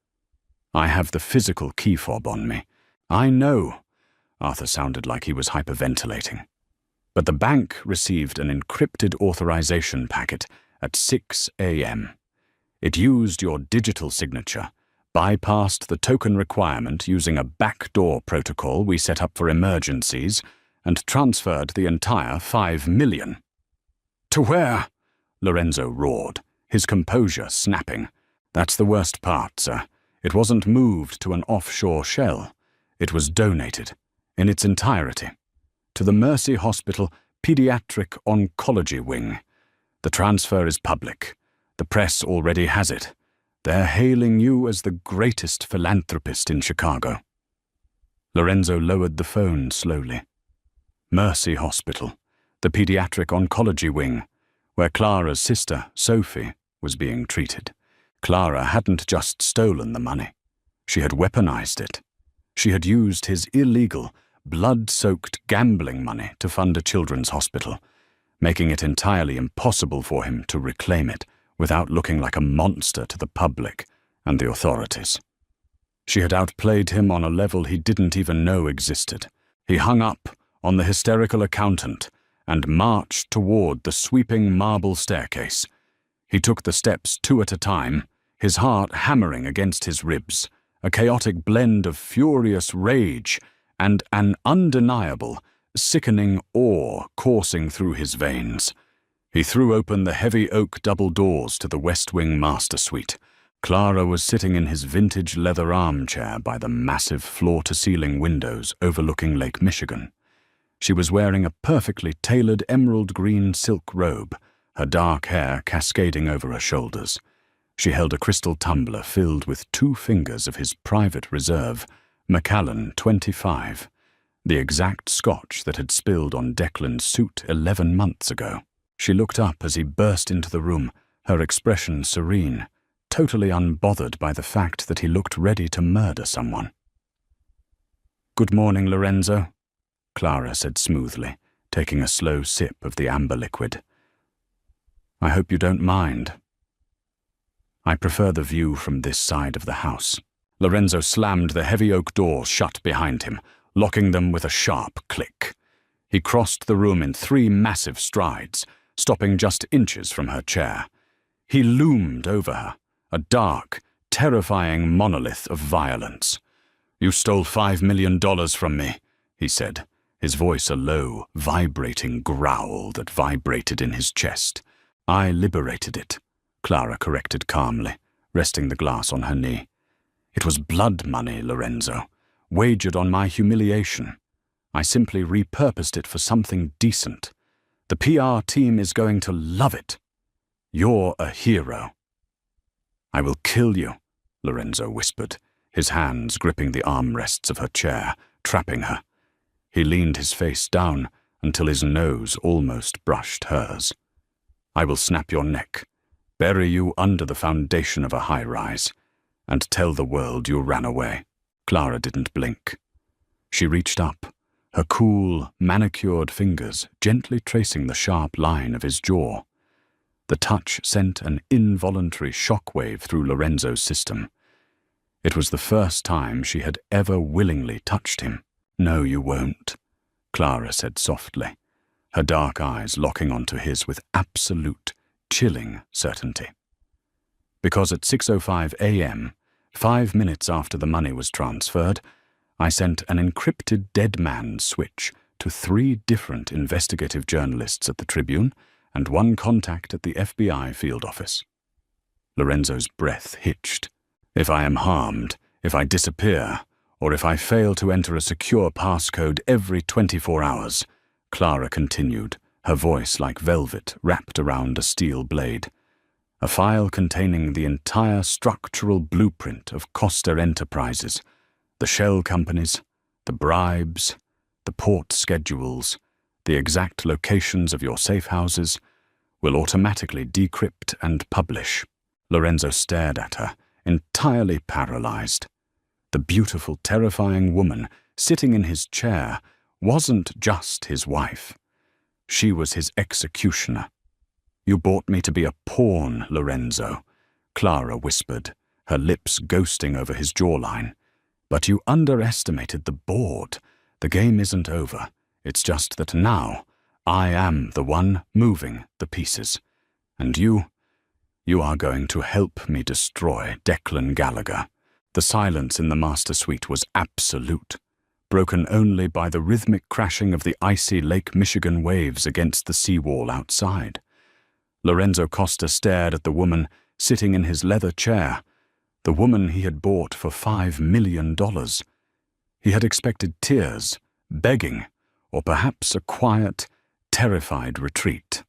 I have the physical key fob on me. I know." Arthur sounded like he was hyperventilating. "But the bank received an encrypted authorization packet at 6 a.m. It used your digital signature, bypassed the token requirement using a backdoor protocol we set up for emergencies, and transferred the entire 5 million. "To where?" Lorenzo roared, his composure snapping. "That's the worst part, sir. It wasn't moved to an offshore shell. It was donated, in its entirety, to the Mercy Hospital Pediatric Oncology Wing. The transfer is public. The press already has it. They're hailing you as the greatest philanthropist in Chicago." Lorenzo lowered the phone slowly. Mercy Hospital, the Pediatric Oncology Wing, where Clara's sister, Sophie, was being treated. Clara hadn't just stolen the money. She had weaponized it. She had used his illegal, blood-soaked gambling money to fund a children's hospital, making it entirely impossible for him to reclaim it without looking like a monster to the public and the authorities. She had outplayed him on a level he didn't even know existed. He hung up on the hysterical accountant and marched toward the sweeping marble staircase. He took the steps 2 at a time, his heart hammering against his ribs, a chaotic blend of furious rage and an undeniable, sickening awe coursing through his veins. He threw open the heavy oak double doors to the West Wing master suite. Clara was sitting in his vintage leather armchair by the massive floor-to-ceiling windows overlooking Lake Michigan. She was wearing a perfectly tailored emerald green silk robe, her dark hair cascading over her shoulders. She held a crystal tumbler filled with 2 fingers of his private reserve, Macallan 25, the exact scotch that had spilled on Declan's suit 11 months ago. She looked up as he burst into the room, her expression serene, totally unbothered by the fact that he looked ready to murder someone. "Good morning, Lorenzo," Clara said smoothly, taking a slow sip of the amber liquid. "I hope you don't mind. I prefer the view from this side of the house." Lorenzo slammed the heavy oak doors shut behind him, locking them with a sharp click. He crossed the room in 3 massive strides, stopping just inches from her chair. He loomed over her, a dark, terrifying monolith of violence. "You stole $5 million from me," he said, his voice a low, vibrating growl that vibrated in his chest. "I liberated it," Clara corrected calmly, resting the glass on her knee. "It was blood money, Lorenzo, wagered on my humiliation. I simply repurposed it for something decent. The PR team is going to love it. You're a hero." "I will kill you," Lorenzo whispered, his hands gripping the armrests of her chair, trapping her. He leaned his face down until his nose almost brushed hers. "I will snap your neck, bury you under the foundation of a high-rise, and tell the world you ran away." Clara didn't blink. She reached up, her cool, manicured fingers gently tracing the sharp line of his jaw. The touch sent an involuntary shockwave through Lorenzo's system. It was the first time she had ever willingly touched him. "No, you won't," Clara said softly, her dark eyes locking onto his with absolute, chilling certainty. "Because at 6:05 a.m., 5 minutes after the money was transferred, I sent an encrypted dead man's switch to 3 different investigative journalists at the Tribune and 1 contact at the FBI field office." Lorenzo's breath hitched. "If I am harmed, if I disappear, or if I fail to enter a secure passcode every 24 hours, Clara continued, her voice like velvet wrapped around a steel blade, A file containing the entire structural blueprint of Costa Enterprises, the shell companies, the bribes, the port schedules, the exact locations of your safe houses, will automatically decrypt and publish. Lorenzo stared at her, entirely paralyzed. The beautiful, terrifying woman sitting in his chair wasn't just his wife. She was his executioner. "You bought me to be a pawn, Lorenzo," Clara whispered, her lips ghosting over his jawline. "But you underestimated the board. The game isn't over. It's just that now I am the one moving the pieces. And you are going to help me destroy Declan Gallagher." The silence in the master suite was absolute, broken only by the rhythmic crashing of the icy Lake Michigan waves against the seawall outside. Lorenzo Costa stared at the woman sitting in his leather chair, the woman he had bought for $5 million. He had expected tears, begging, or perhaps a quiet, terrified retreat.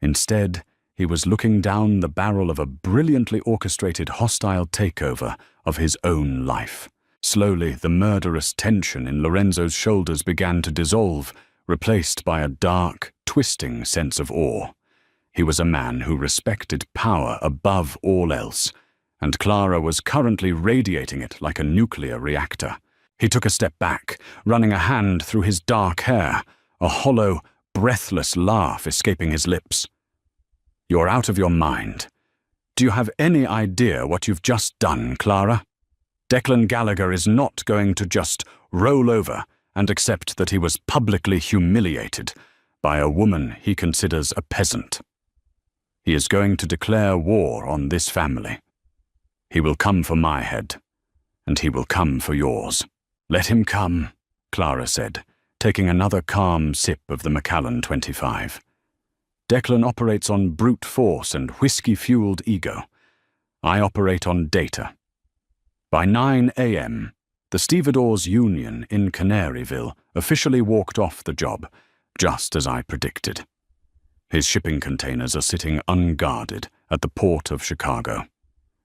Instead, he was looking down the barrel of a brilliantly orchestrated hostile takeover of his own life. Slowly, the murderous tension in Lorenzo's shoulders began to dissolve, replaced by a dark, twisting sense of awe. He was a man who respected power above all else, and Clara was currently radiating it like a nuclear reactor. He took a step back, running a hand through his dark hair, a hollow, breathless laugh escaping his lips. "You're out of your mind. Do you have any idea what you've just done, Clara? Declan Gallagher is not going to just roll over and accept that he was publicly humiliated by a woman he considers a peasant. He is going to declare war on this family. He will come for my head, and he will come for yours." "Let him come," Clara said, taking another calm sip of the Macallan 25. "Declan operates on brute force and whiskey-fueled ego. I operate on data." By 9 a.m., the Stevedores Union in Canaryville officially walked off the job, just as I predicted. His shipping containers are sitting unguarded at the port of Chicago.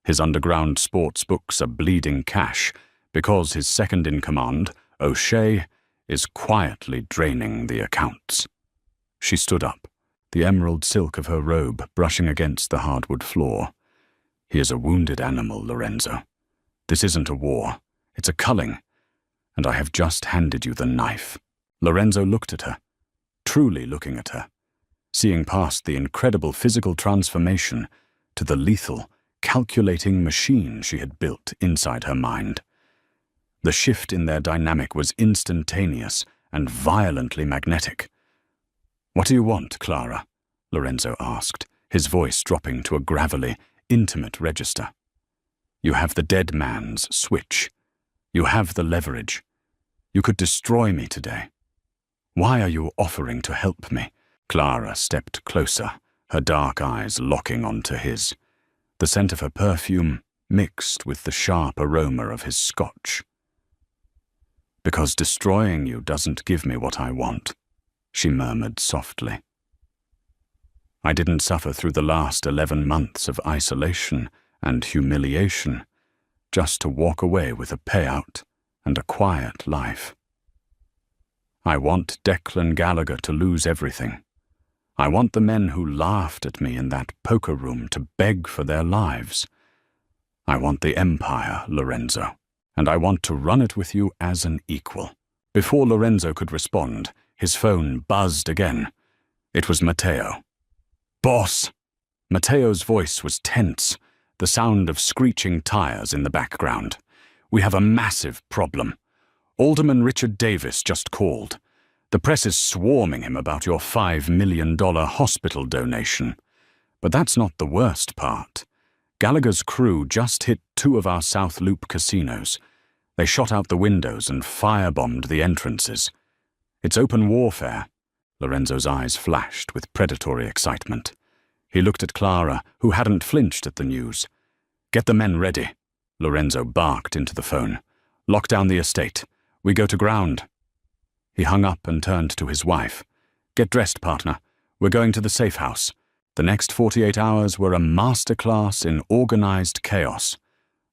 His underground sports books are bleeding cash because his second-in-command, O'Shea, is quietly draining the accounts. She stood up, the emerald silk of her robe brushing against the hardwood floor. "He is a wounded animal, Lorenzo. This isn't a war, it's a culling, and I have just handed you the knife." Lorenzo looked at her, truly looking at her, seeing past the incredible physical transformation to the lethal, calculating machine she had built inside her mind. The shift in their dynamic was instantaneous and violently magnetic. "What do you want, Clara?" Lorenzo asked, his voice dropping to a gravelly, intimate register. "You have the dead man's switch. You have the leverage. You could destroy me today. Why are you offering to help me?" Clara stepped closer, her dark eyes locking onto his. The scent of her perfume mixed with the sharp aroma of his scotch. "Because destroying you doesn't give me what I want," she murmured softly. "I didn't suffer through the last 11 months of isolation and humiliation just to walk away with a payout and a quiet life. I want Declan Gallagher to lose everything. I want the men who laughed at me in that poker room to beg for their lives. I want the empire, Lorenzo, and I want to run it with you as an equal." Before Lorenzo could respond, his phone buzzed again. It was Matteo. "Boss!" Matteo's voice was tense, the sound of screeching tires in the background. "We have a massive problem. Alderman Richard Davis just called. The press is swarming him about your $5 million hospital donation. But that's not the worst part. Gallagher's crew just hit 2 of our South Loop casinos. They shot out the windows and firebombed the entrances. It's open warfare." Lorenzo's eyes flashed with predatory excitement. He looked at Clara, who hadn't flinched at the news. "Get the men ready," Lorenzo barked into the phone. "Lock down the estate. We go to ground." He hung up and turned to his wife. "Get dressed, partner. We're going to the safe house. The next 48 hours were a masterclass in organized chaos.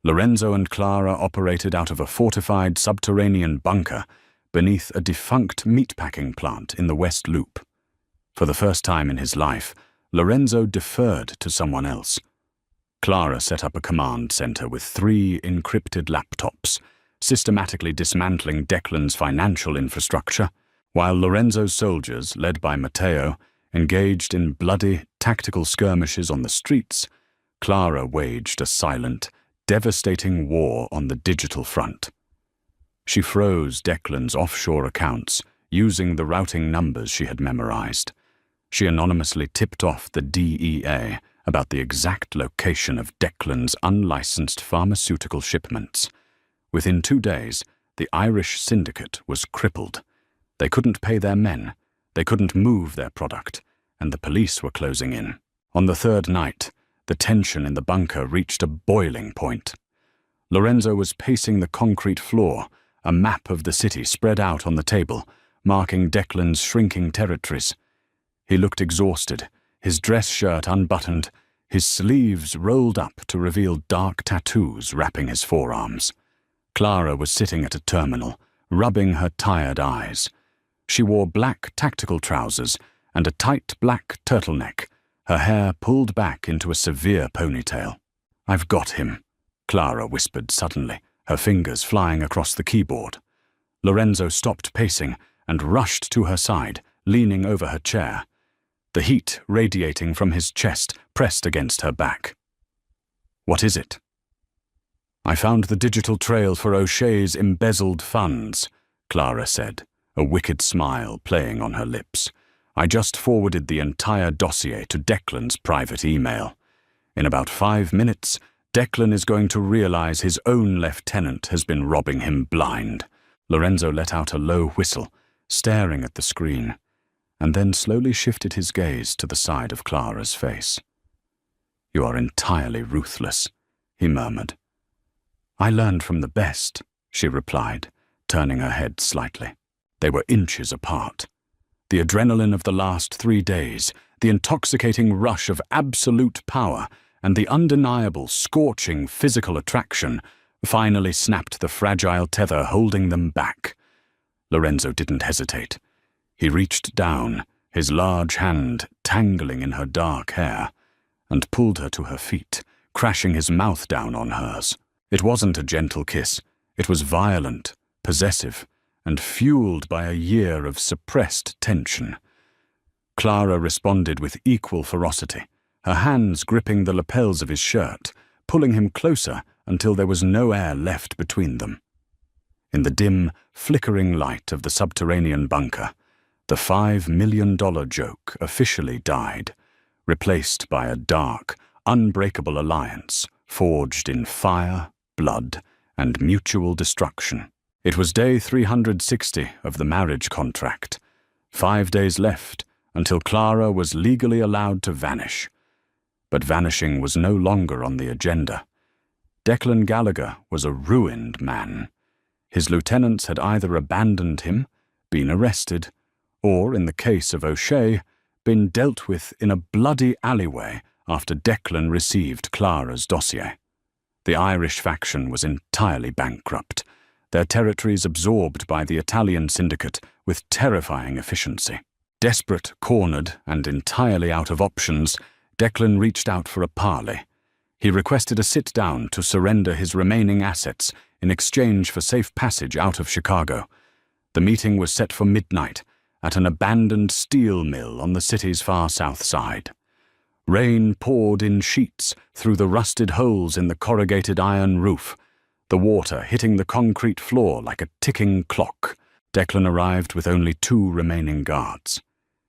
Lorenzo and Clara operated out of a fortified subterranean bunker beneath a defunct meatpacking plant in the West Loop. For the first time in his life, Lorenzo deferred to someone else. Clara set up a command center with 3 encrypted laptops, systematically dismantling Declan's financial infrastructure, while Lorenzo's soldiers, led by Matteo, engaged in bloody, tactical skirmishes on the streets. Clara waged a silent, devastating war on the digital front. She froze Declan's offshore accounts using the routing numbers she had memorized. She anonymously tipped off the DEA about the exact location of Declan's unlicensed pharmaceutical shipments. Within 2 days, the Irish syndicate was crippled. They couldn't pay their men, they couldn't move their product, and the police were closing in. On the 3rd night, the tension in the bunker reached a boiling point. Lorenzo was pacing the concrete floor, a map of the city spread out on the table, marking Declan's shrinking territories. He looked exhausted, his dress shirt unbuttoned, his sleeves rolled up to reveal dark tattoos wrapping his forearms. Clara was sitting at a terminal, rubbing her tired eyes. She wore black tactical trousers and a tight black turtleneck, her hair pulled back into a severe ponytail. "I've got him," Clara whispered suddenly, her fingers flying across the keyboard. Lorenzo stopped pacing and rushed to her side, leaning over her chair. The heat radiating from his chest pressed against her back. "What is it?" "I found the digital trail for O'Shea's embezzled funds," Clara said, a wicked smile playing on her lips. "I just forwarded the entire dossier to Declan's private email. In about 5 minutes, Declan is going to realize his own lieutenant has been robbing him blind." Lorenzo let out a low whistle, staring at the screen, and then slowly shifted his gaze to the side of Clara's face. "You are entirely ruthless," he murmured. "I learned from the best," she replied, turning her head slightly. They were inches apart. The adrenaline of the last 3 days, the intoxicating rush of absolute power, and the undeniable, scorching physical attraction finally snapped the fragile tether holding them back. Lorenzo didn't hesitate. He reached down, his large hand tangling in her dark hair, and pulled her to her feet, crashing his mouth down on hers. It wasn't a gentle kiss. It was violent, possessive, and fueled by a year of suppressed tension. Clara responded with equal ferocity, her hands gripping the lapels of his shirt, pulling him closer until there was no air left between them. In the dim, flickering light of the subterranean bunker, the $5 million joke officially died, replaced by a dark, unbreakable alliance forged in fire, blood, and mutual destruction. It was day 360 of the marriage contract. 5 days left until Clara was legally allowed to vanish. But vanishing was no longer on the agenda. Declan Gallagher was a ruined man. His lieutenants had either abandoned him, been arrested, or, in the case of O'Shea, been dealt with in a bloody alleyway after Declan received Clara's dossier. The Irish faction was entirely bankrupt, their territories absorbed by the Italian syndicate with terrifying efficiency. Desperate, cornered, and entirely out of options, Declan reached out for a parley. He requested a sit-down to surrender his remaining assets in exchange for safe passage out of Chicago. The meeting was set for midnight at an abandoned steel mill on the city's far south side. Rain poured in sheets through the rusted holes in the corrugated iron roof, the water hitting the concrete floor like a ticking clock. Declan arrived with only 2 remaining guards.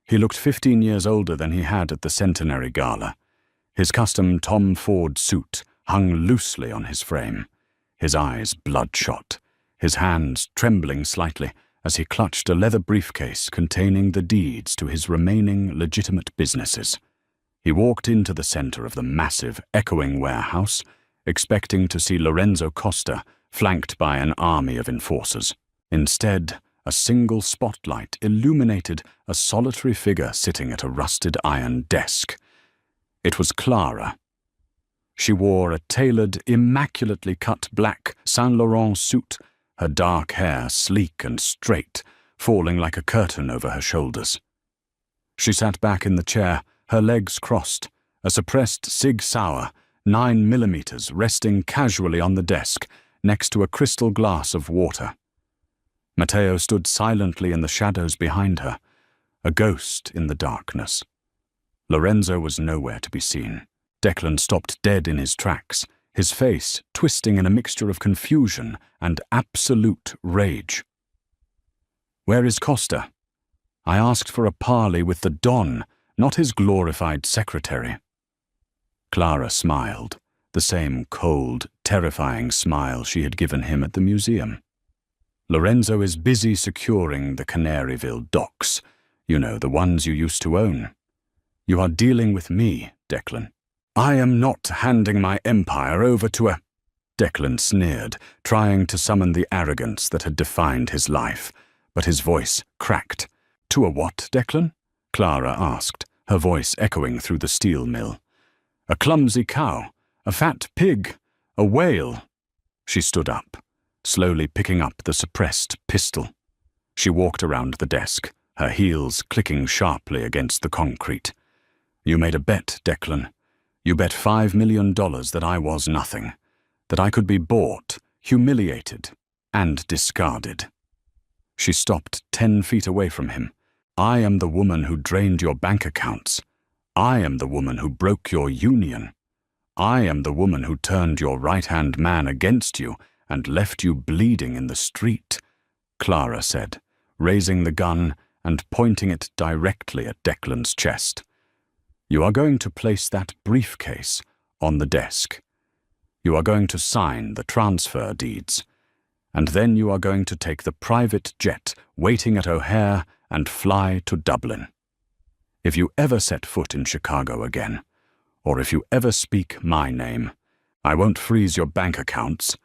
He looked 15 years older than he had at the centenary gala. His custom Tom Ford suit hung loosely on his frame, his eyes bloodshot, his hands trembling slightly as he clutched a leather briefcase containing the deeds to his remaining legitimate businesses. He walked into the center of the massive, echoing warehouse, expecting to see Lorenzo Costa flanked by an army of enforcers. Instead, a single spotlight illuminated a solitary figure sitting at a rusted iron desk. It was Clara. She wore a tailored, immaculately cut black Saint Laurent suit, her dark hair sleek and straight, falling like a curtain over her shoulders. She sat back in the chair, her legs crossed, a suppressed Sig Sauer, 9mm, resting casually on the desk next to a crystal glass of water. Matteo stood silently in the shadows behind her, a ghost in the darkness. Lorenzo was nowhere to be seen. Declan stopped dead in his tracks, his face twisting in a mixture of confusion and absolute rage. "Where is Costa? I asked for a parley with the Don, not his glorified secretary." Clara smiled, the same cold, terrifying smile she had given him at the museum. "Lorenzo is busy securing the Canaryville docks, you know, the ones you used to own. You are dealing with me, Declan. I am not handing my empire over to a—" Declan sneered, trying to summon the arrogance that had defined his life, but his voice cracked. "To a what, Declan?" Clara asked, her voice echoing through the steel mill. "A clumsy cow, a fat pig, a whale." She stood up, slowly picking up the suppressed pistol. She walked around the desk, her heels clicking sharply against the concrete. "You made a bet, Declan. You bet $5 million that I was nothing, that I could be bought, humiliated, and discarded." She stopped 10 feet away from him. "I am the woman who drained your bank accounts. I am the woman who broke your union. I am the woman who turned your right-hand man against you and left you bleeding in the street," Clara said, raising the gun and pointing it directly at Declan's chest. "You are going to place that briefcase on the desk. You are going to sign the transfer deeds, and then you are going to take the private jet waiting at O'Hare and fly to Dublin. If you ever set foot in Chicago again, or if you ever speak my name, I won't freeze your bank accounts.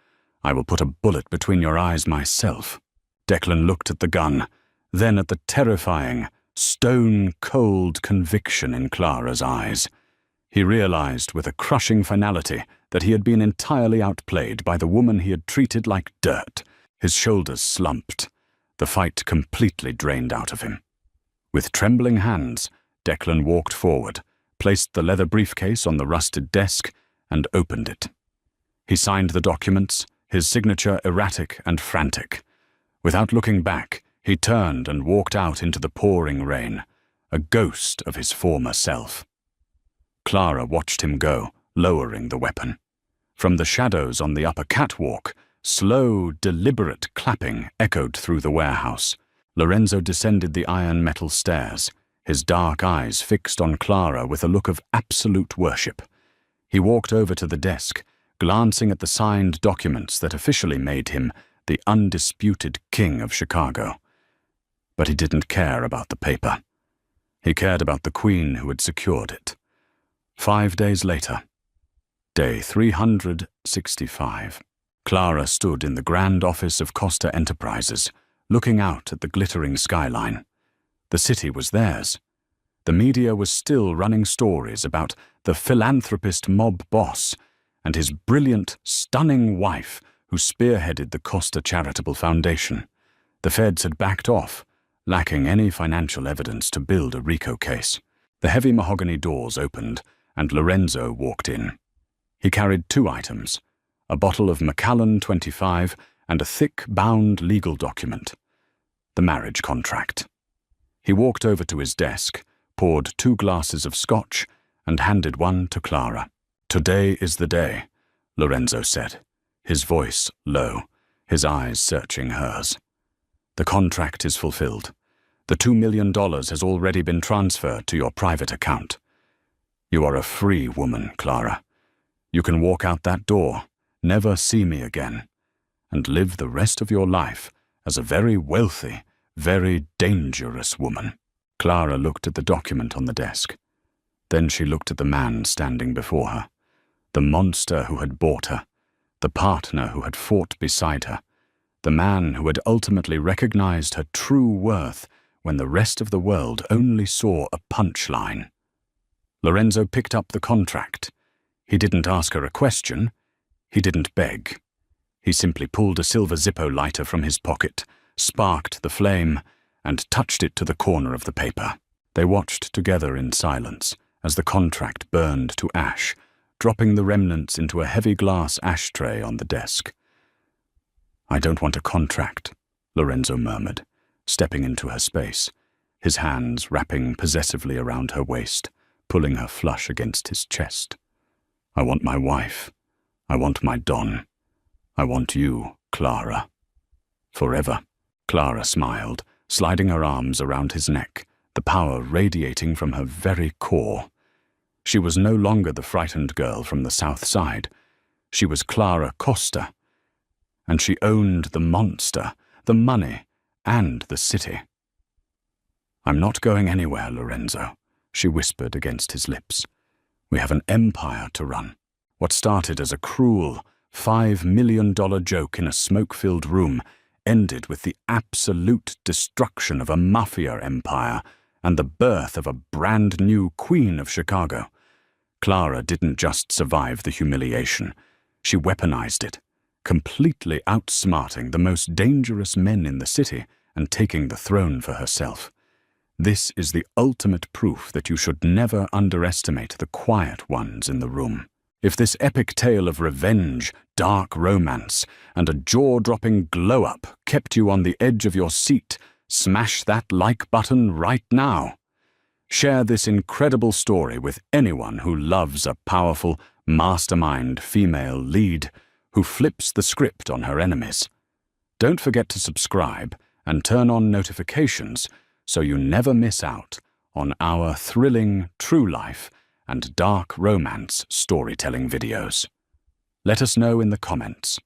I will put a bullet between your eyes myself." Declan looked at the gun, then at the terrifying, stone-cold conviction in Clara's eyes. He realized with a crushing finality that he had been entirely outplayed by the woman he had treated like dirt. His shoulders slumped, the fight completely drained out of him. With trembling hands, Declan walked forward, placed the leather briefcase on the rusted desk, and opened it. He signed the documents, his signature erratic and frantic. Without looking back, he turned and walked out into the pouring rain, a ghost of his former self. Clara watched him go, lowering the weapon. From the shadows on the upper catwalk, slow, deliberate clapping echoed through the warehouse. Lorenzo descended the iron metal stairs, his dark eyes fixed on Clara with a look of absolute worship. He walked over to the desk, glancing at the signed documents that officially made him the undisputed king of Chicago. But he didn't care about the paper. He cared about the queen who had secured it. 5 days later, day 365, Clara stood in the grand office of Costa Enterprises, looking out at the glittering skyline. The city was theirs. The media was still running stories about the philanthropist mob boss and his brilliant, stunning wife who spearheaded the Costa Charitable Foundation. The feds had backed off, lacking any financial evidence to build a RICO case. The heavy mahogany doors opened, and Lorenzo walked in. He carried 2 items, a bottle of Macallan 25 and a thick, bound legal document, the marriage contract. He walked over to his desk, poured 2 glasses of scotch, and handed one to Clara. "Today is the day," Lorenzo said, his voice low, his eyes searching hers. "The contract is fulfilled. The $2 million has already been transferred to your private account. You are a free woman, Clara. You can walk out that door, never see me again, and live the rest of your life as a very wealthy, very dangerous woman." Clara looked at the document on the desk. Then she looked at the man standing before her, the monster who had bought her, the partner who had fought beside her, the man who had ultimately recognized her true worth when the rest of the world only saw a punchline. Lorenzo picked up the contract. He didn't ask her a question. He didn't beg. He simply pulled a silver Zippo lighter from his pocket, sparked the flame, and touched it to the corner of the paper. They watched together in silence as the contract burned to ash, dropping the remnants into a heavy glass ashtray on the desk. "I don't want a contract," Lorenzo murmured, stepping into her space, his hands wrapping possessively around her waist, pulling her flush against his chest. "I want my wife. I want my Don. I want you, Clara. Forever." Clara smiled, sliding her arms around his neck, the power radiating from her very core. She was no longer the frightened girl from the South Side. She was Clara Costa, and she owned the monster, the money, and the city. "I'm not going anywhere, Lorenzo," she whispered against his lips. "We have an empire to run. What started as a cruel $5 million joke in a smoke-filled room ended with the absolute destruction of a Mafia empire and the birth of a brand-new Queen of Chicago. Clara didn't just survive the humiliation. She weaponized it, completely outsmarting the most dangerous men in the city and taking the throne for herself. This is the ultimate proof that you should never underestimate the quiet ones in the room. If this epic tale of revenge, dark romance, and a jaw-dropping glow-up kept you on the edge of your seat, smash that like button right now. Share this incredible story with anyone who loves a powerful, mastermind female lead who flips the script on her enemies. Don't forget to subscribe and turn on notifications so you never miss out on our thrilling, true-life, and dark romance storytelling videos. Let us know in the comments.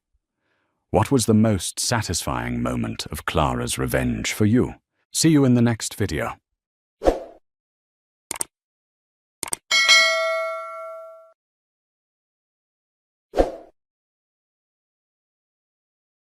What was the most satisfying moment of Clara's revenge for you? See you in the next video.